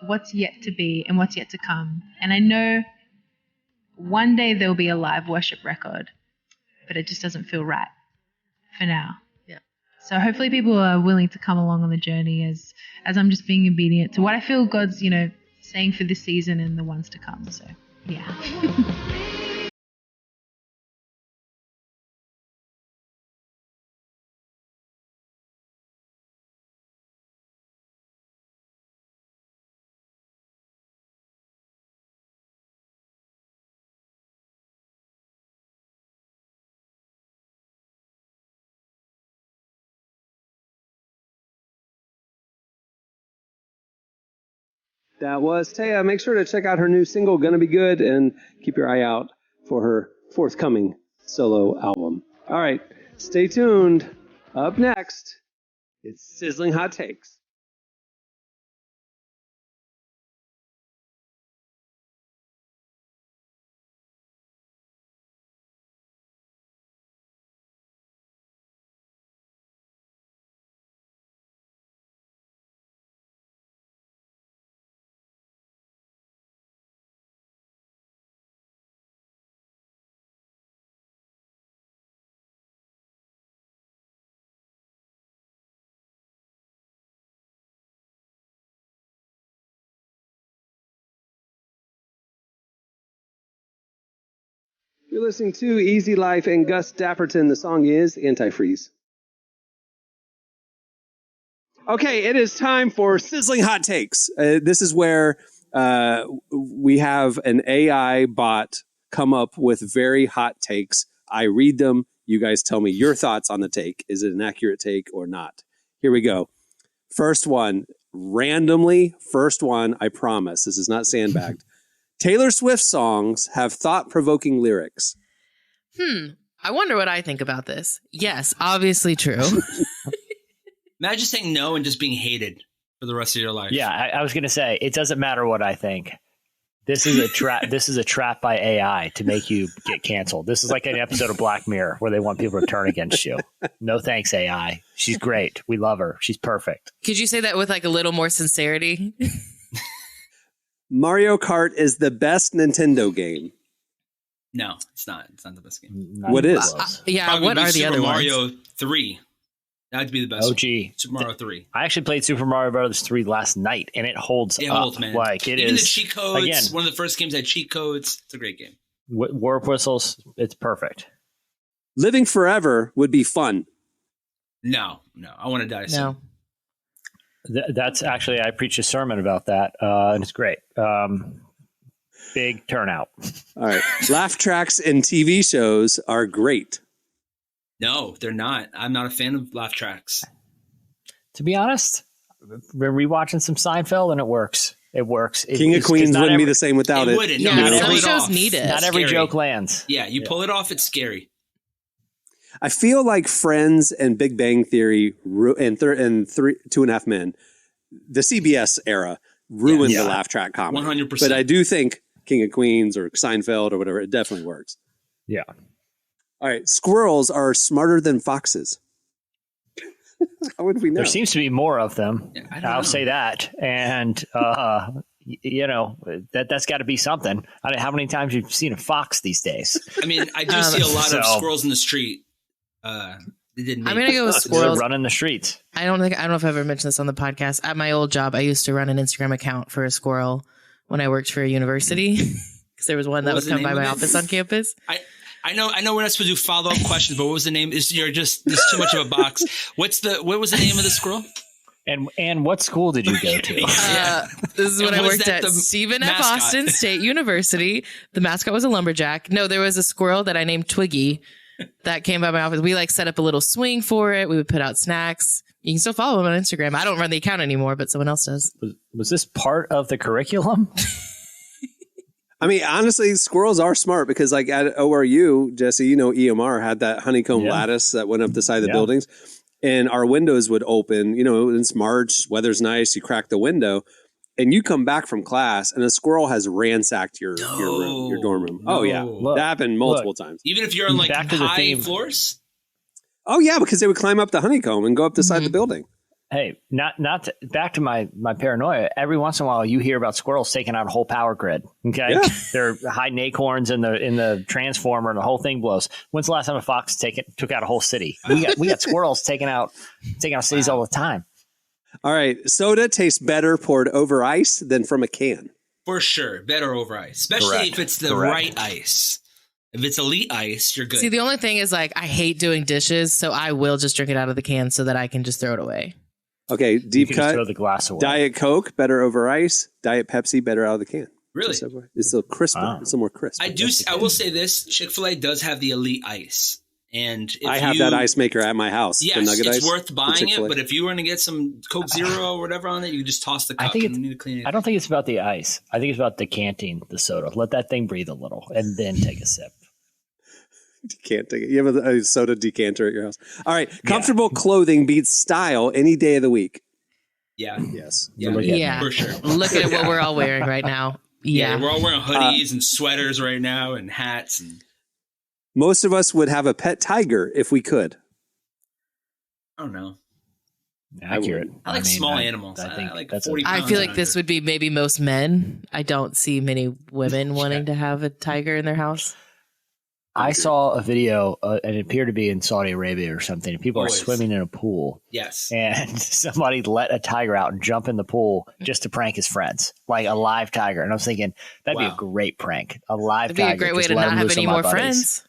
what's yet to be and what's yet to come. And I know one day there'll be a live worship record, but it just doesn't feel right for now. Yeah. So hopefully people are willing to come along on the journey as I'm just being obedient to what I feel God's, you know, saying for this season and the ones to come. So, yeah. That was Taya. Make sure to check out her new single, Gonna Be Good, and keep your eye out for her forthcoming solo album. All right, stay tuned. Up next, it's Sizzling Hot Takes. You're listening to Easy Life and Gus Dapperton. The song is Antifreeze. Okay, it is time for Sizzling Hot Takes. This is where we have an AI bot come up with very hot takes. I read them, You guys tell me your thoughts on the take. Is it an accurate take or not? Here we go. First one, randomly. First one, I promise. This is not sandbagged. Taylor Swift songs have thought-provoking lyrics. I wonder what I think about this. Yes, obviously true. Imagine saying no and just being hated for the rest of your life. Yeah, I was going to say, it doesn't matter what I think. This is a trap. This is a trap by AI to make you get canceled. This is like an episode of Black Mirror where they want people to turn against you. No thanks, AI. She's great. We love her. She's perfect. Could you say that with like a little more sincerity? Mario Kart is the best Nintendo game. No, it's not. It's not the best game. What is? Yeah, Probably what are the Super other Mario ones? 3. That'd be the best. OG. One. Super Mario 3. I actually played Super Mario Bros. 3 last night, and it holds It up. holds, man. Like it Even is. the cheat codes. Again, One of the first games had cheat codes. It's a great game. warp whistles. It's perfect. Living forever would be fun. No. I want to die soon. No. That's actually, I preached a sermon about that, and it's great. Big turnout. All right. Laugh tracks in TV shows are great. No, they're not. I'm not a fan of laugh tracks. To be honest, we're rewatching some Seinfeld, and it works. It works. King of Queens wouldn't be the same without it. It wouldn't. Yeah, No, you some pull it shows off. need it. Not every Scary. joke lands. Yeah, you pull it off, it's scary. I feel like Friends and Big Bang Theory and 2.5 Men, the CBS era, ruined the laugh track comedy. 100%. But I do think King of Queens or Seinfeld or whatever, it definitely works. Yeah. All right. Squirrels are smarter than foxes. How would we know? There seems to be more of them. Yeah, I don't I'll know. say that. And, that's got to be something. I don't know how many times you've seen a fox these days. I mean, I do see a lot of So- squirrels in the street. They didn't. I'm make gonna go with They're squirrels. running the streets. I don't know if I've ever mentioned this on the podcast. At my old job, I used to run an Instagram account for a squirrel when I worked for a university because there was one that What would was the come by name my of it? office on campus. I know we're not supposed to do follow up questions, but what was the name? You're just there's too much of a box. What was the name of the squirrel? And what school did you go to? This is And when I was worked that at the Stephen F. mascot? Austin State University. The mascot was a lumberjack. No, there was a squirrel that I named Twiggy that came by my office. We set up a little swing for it. We would put out snacks. You can still follow him on Instagram. I don't run the account anymore, but someone else does. Was this part of the curriculum? I mean, honestly, squirrels are smart because, like at ORU, Jesse, EMR had that honeycomb lattice that went up the side of the buildings, and our windows would open. It's March, weather's nice. You crack the window, and you come back from class, and a squirrel has ransacked your room, your dorm room. Oh yeah, No. that happened multiple times. Even if you're on Back to the high theme. floors. Oh yeah, because they would climb up the honeycomb and go up the side of the building. Hey, back to my paranoia. Every once in a while, you hear about squirrels taking out a whole power grid. Okay, Yeah. they're hiding acorns in the transformer, and the whole thing blows. When's the last time a fox took out a whole city? We got squirrels taking out cities all the time. All right, soda tastes better poured over ice than from a can. For sure. Better over ice. Especially if it's the right ice. If it's elite ice, you're good. See, the only thing is I hate doing dishes, so I will just drink it out of the can so that I can just throw it away. Okay, You deep can just cut. throw the glass away. Diet Coke better over ice. Diet Pepsi better out of the can. Really? It's a little crisper. Wow. It's a little more crisp. I will say this. Chick-fil-A does have the elite ice. And if I have that ice maker at my house. the Yes, nugget it's ice. worth the buying it, Chick-fil-A. but if you want to get some Coke Zero or whatever on it, you can just toss the cup. I think and you need to clean it. I don't think it's about the ice. I think it's about decanting the soda. Let that thing breathe a little, and then take a sip. You can't take it. You have a soda decanter at your house. All right. Comfortable clothing beats style any day of the week. Yeah. Yes. Yeah, Look at Yeah. for sure. Look at what we're all wearing right now. Yeah, Yeah. we're all wearing hoodies and sweaters right now and hats. And Most of us would have a pet tiger if we could. I don't know. Accurate. I like mean, small animals. I think I like that's 40 I pounds feel and like this under. would be maybe most men. I don't see many women wanting to have a tiger in their house. I saw a video, and it appeared to be in Saudi Arabia or something. And people Always. are swimming in a pool, Yes. and somebody let a tiger out and jump in the pool just to prank his friends, like a live tiger. And I was thinking that'd be a Wow. great prank. A live It'd be a tiger. great way just to let not him have loose any on my more buddies.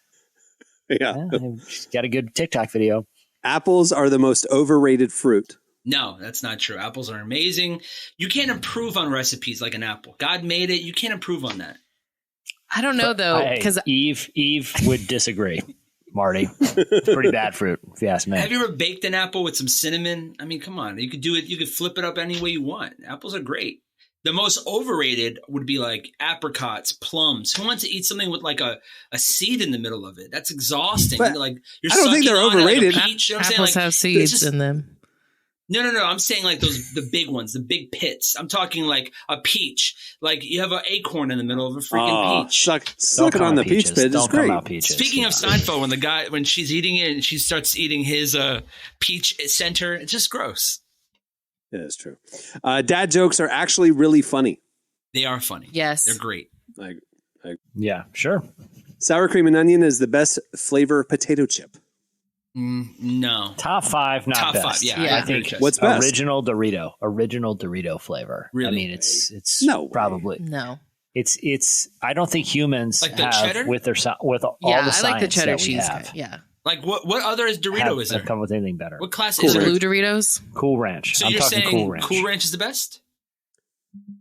Yeah. Yeah, she's got a good TikTok video. Apples are the most overrated fruit. No, that's not true. Apples are amazing. You can't improve on recipes like an apple. God made it. You can't improve on that. I don't know though, Hey, because Eve would disagree. Marty. It's pretty bad fruit, if you ask me. Have you ever baked an apple with some cinnamon? I mean, come on. You could do it. You could flip it up any way you want. Apples are great. The most overrated would be like apricots, plums. Who wants to eat something with like a seed in the middle of it? That's exhausting. But Like you're I don't think they're sucking on it like a overrated. peach. You know what I'm saying? Apples Like, have seeds just- in them. No. I'm saying like the big ones, the big pits. I'm talking like a peach. Like you have an acorn in the middle of a freaking peach. Suck it on the peach pit is Don't come great. out peaches. Speaking of Seinfeld, when she's eating it and she starts eating his peach center, it's just gross. Yeah, that's true. Dad jokes are actually really funny. They are funny. Yes. They're great. Like Yeah, sure. sour cream and onion is the best flavor potato chip. No. Top 5, not Top best. 5, yeah. Yeah. I think What's best? original Dorito flavor. Really? I mean, it's No way. probably No. it's. I don't think humans Like the have cheddar? with all Yeah, the I like the science cheddar that we cheese. have, Yeah. Like what other Dorito is there? have come with anything better. What class Cool is Ranch. it? Blue Doritos. Cool Ranch. So I'm you're talking saying Cool Ranch. is the best?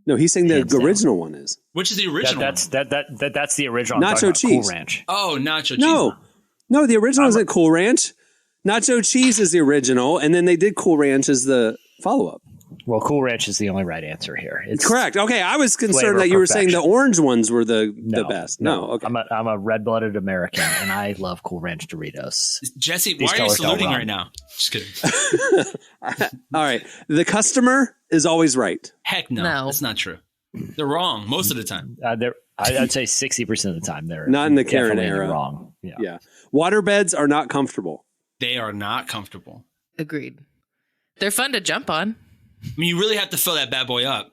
No, he's saying the Hands down. original one is. Which is the original? That's the original. I'm Nacho talking about cheese. Cool Ranch. Oh, nacho cheese. No, the original isn't Cool Ranch. Nacho cheese is the original, and then they did Cool Ranch as the follow-up. Well, Cool Ranch is the only right answer here. It's Correct. Okay, I was concerned flavor that you were saying the perfection. orange ones were the best. No, okay. I'm a red-blooded American, and I love Cool Ranch Doritos. Jesse, These why are you colors don't saluting run. right now? Just kidding. All right. The customer is always right. Heck no. No. That's not true. They're wrong most of the time. I'd say 60% of the time they're Not in the Karen definitely era. wrong. Yeah. Yeah. Water beds are not comfortable. They are not comfortable. Agreed. They're fun to jump on. I mean, you really have to fill that bad boy up.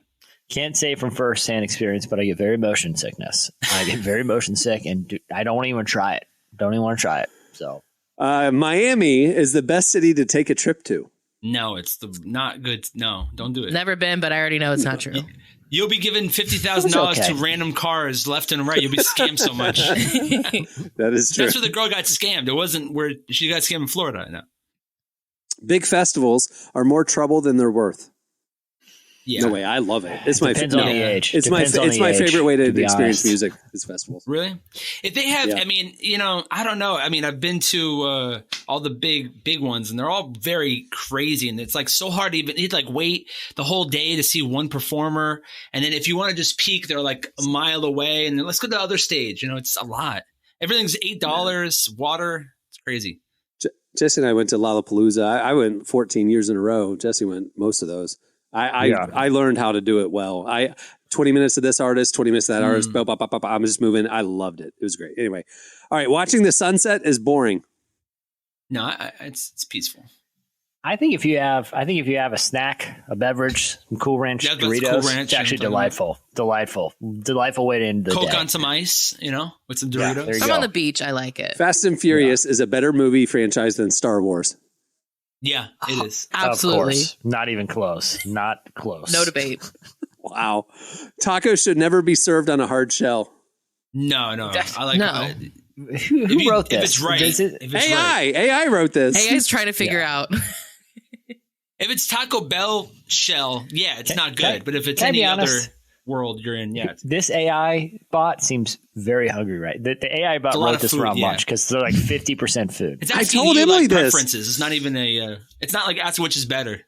Can't say from first-hand experience, but I get very motion sickness. I get very motion sick, and I don't even try it. Don't even want to try it. So Miami is the best city to take a trip to. No, it's not good. No, don't do it. Never been, but I already know it's not true. You'll be given $50,000 It's okay. to random cars left and right. You'll be scammed so much. That is true. That's where the girl got scammed. It wasn't where she got scammed in Florida. No. Big festivals are more trouble than they're worth. Yeah. No way. I love it. It's my depends on the age. It's Depends on it's the my age, favorite way to be experience honest. music is festivals. Really? If they have, Yeah. I mean, I don't know. I mean, I've been to all the big ones, and they're all very crazy, and it's like so hard to even you'd like wait the whole day to see one performer, and then if you want to just peek, they're like a mile away, and then let's go to the other stage. It's a lot. Everything's $8. Water, it's crazy. Jesse and I went to Lollapalooza. I went 14 years in a row. Jesse went most of those. I learned how to do it well. 20 minutes of this artist, 20 minutes of that artist. Blah, blah, blah, blah, blah. I'm just moving. I loved it. It was great. Anyway, all right. Watching the sunset is boring. No, it's peaceful. I think if you have a snack, a beverage, some Cool Ranch Yeah, that's Doritos, Cool Ranch, it's actually I'm talking delightful way to end the Coke day. on some ice, with some Yeah, Doritos. there you I'm go. on the beach. I like it. Fast and Furious is a better movie franchise than Star Wars. Yeah, it is. Absolutely. Of course. Not even close. Not close. No debate. Wow. Tacos should never be served on a hard shell. No. I like No. Who wrote this? If it's right. Is it- If it's right. AI wrote this. Hey, guys, trying to figure out. If it's Taco Bell shell, yeah, it's not good. can- But if it's can I any be other honest? world you're in, yeah. This AI bot seems very hungry, right? The AI bot It's a lot wrote of this food, around yeah. lunch because they're like 50% food. It's I asking told you, Emily like, this. preferences. It's not even it's not like asking which is better.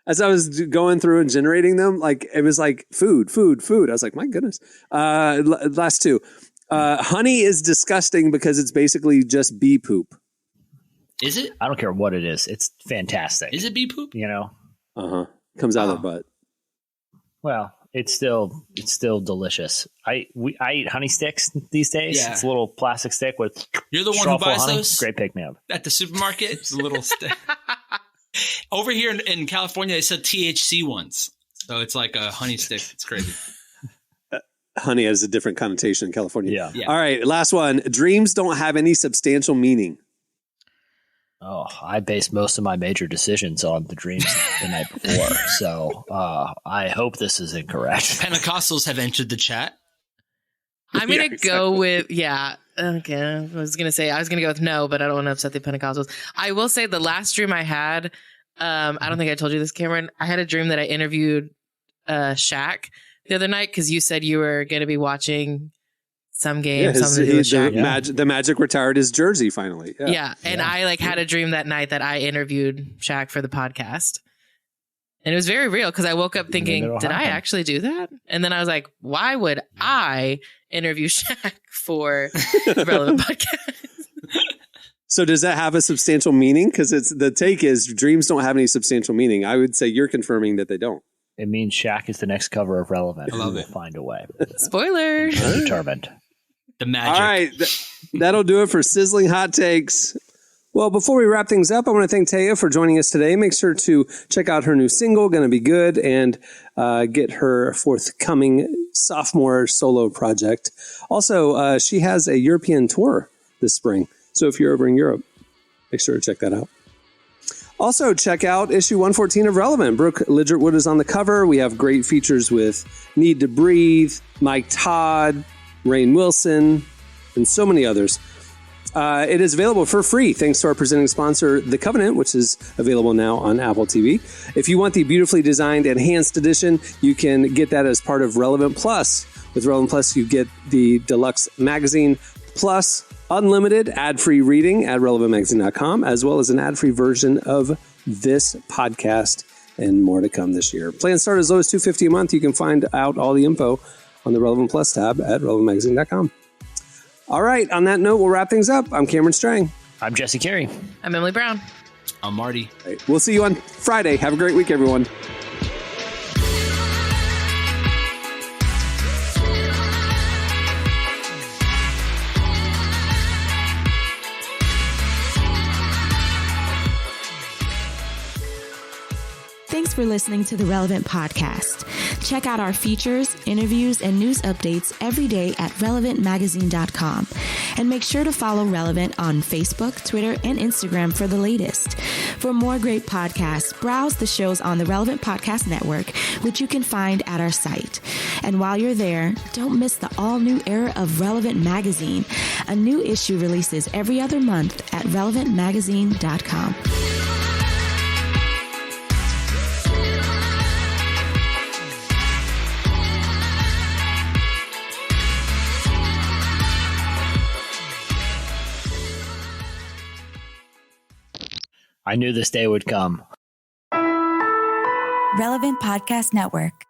As I was going through and generating them, like it was like food. I was like, my goodness. Last two. Honey is disgusting because it's basically just bee poop. Is it? I don't care what it is. It's fantastic. Is it bee poop? Uh-huh. Comes out of their butt. Well, it's still delicious. I eat honey sticks these days. Yeah. It's a little plastic stick with You're the one straw who full of buys honey. those Great pick me up. at the supermarket. It's a little over here in California. They sell THC ones, so it's like a honey stick. It's crazy. Honey has a different connotation in California. Yeah. All right. Last one. Dreams don't have any substantial meaning. Oh, I base most of my major decisions on the dreams the night before. So I hope this is incorrect. Pentecostals have entered the chat. I'm going to go with, okay. I was going to go with no, but I don't want to upset the Pentecostals. I will say the last dream I had, I don't think I told you this, Cameron. I had a dream that I interviewed Shaq the other night because you said you were going to be watching some game, something to do with Shaq. The Magic retired his jersey finally. Yeah. And I like had a dream that night that I interviewed Shaq for the podcast. And it was very real because I woke up thinking, did I actually do that? And then I was like, why would I interview Shaq for the Relevant podcast? So does that have a substantial meaning? Because the take is dreams don't have any substantial meaning. I would say you're confirming that they don't. It means Shaq is the next cover of Relevant. I love We'll it. find a way. Spoiler. I'm determined. The magic. All right. That'll do it for Sizzling Hot Takes. Well, before we wrap things up, I want to thank Taya for joining us today. Make sure to check out her new single, Gonna Be Good, and get her forthcoming sophomore solo project. Also, she has a European tour this spring. So if you're over in Europe, make sure to check that out. Also, check out issue 114 of Relevant. Brooke Lidgertwood is on the cover. We have great features with Need to Breathe, Mike Todd, Rainn Wilson, and so many others. It is available for free thanks to our presenting sponsor, The Covenant, which is available now on Apple TV. If you want the beautifully designed enhanced edition, you can get that as part of Relevant Plus. With Relevant Plus, you get the deluxe magazine plus unlimited ad-free reading at relevantmagazine.com, as well as an ad-free version of this podcast and more to come this year. Plans start as low as $250 a month. You can find out all the info on the Relevant Plus tab at relevantmagazine.com. All right. On that note, we'll wrap things up. I'm Cameron Strang. I'm Jesse Carey. I'm Emily Brown. I'm Marty. All right, we'll see you on Friday. Have a great week, everyone. Thanks for listening to the Relevant Podcast. Check out our features, interviews, and news updates every day at relevantmagazine.com. And make sure to follow Relevant on Facebook, Twitter, and Instagram for the latest. For more great podcasts, browse the shows on the Relevant Podcast Network, which you can find at our site. And while you're there, don't miss the all-new era of Relevant Magazine. A new issue releases every other month at relevantmagazine.com. I knew this day would come. Relevant Podcast Network.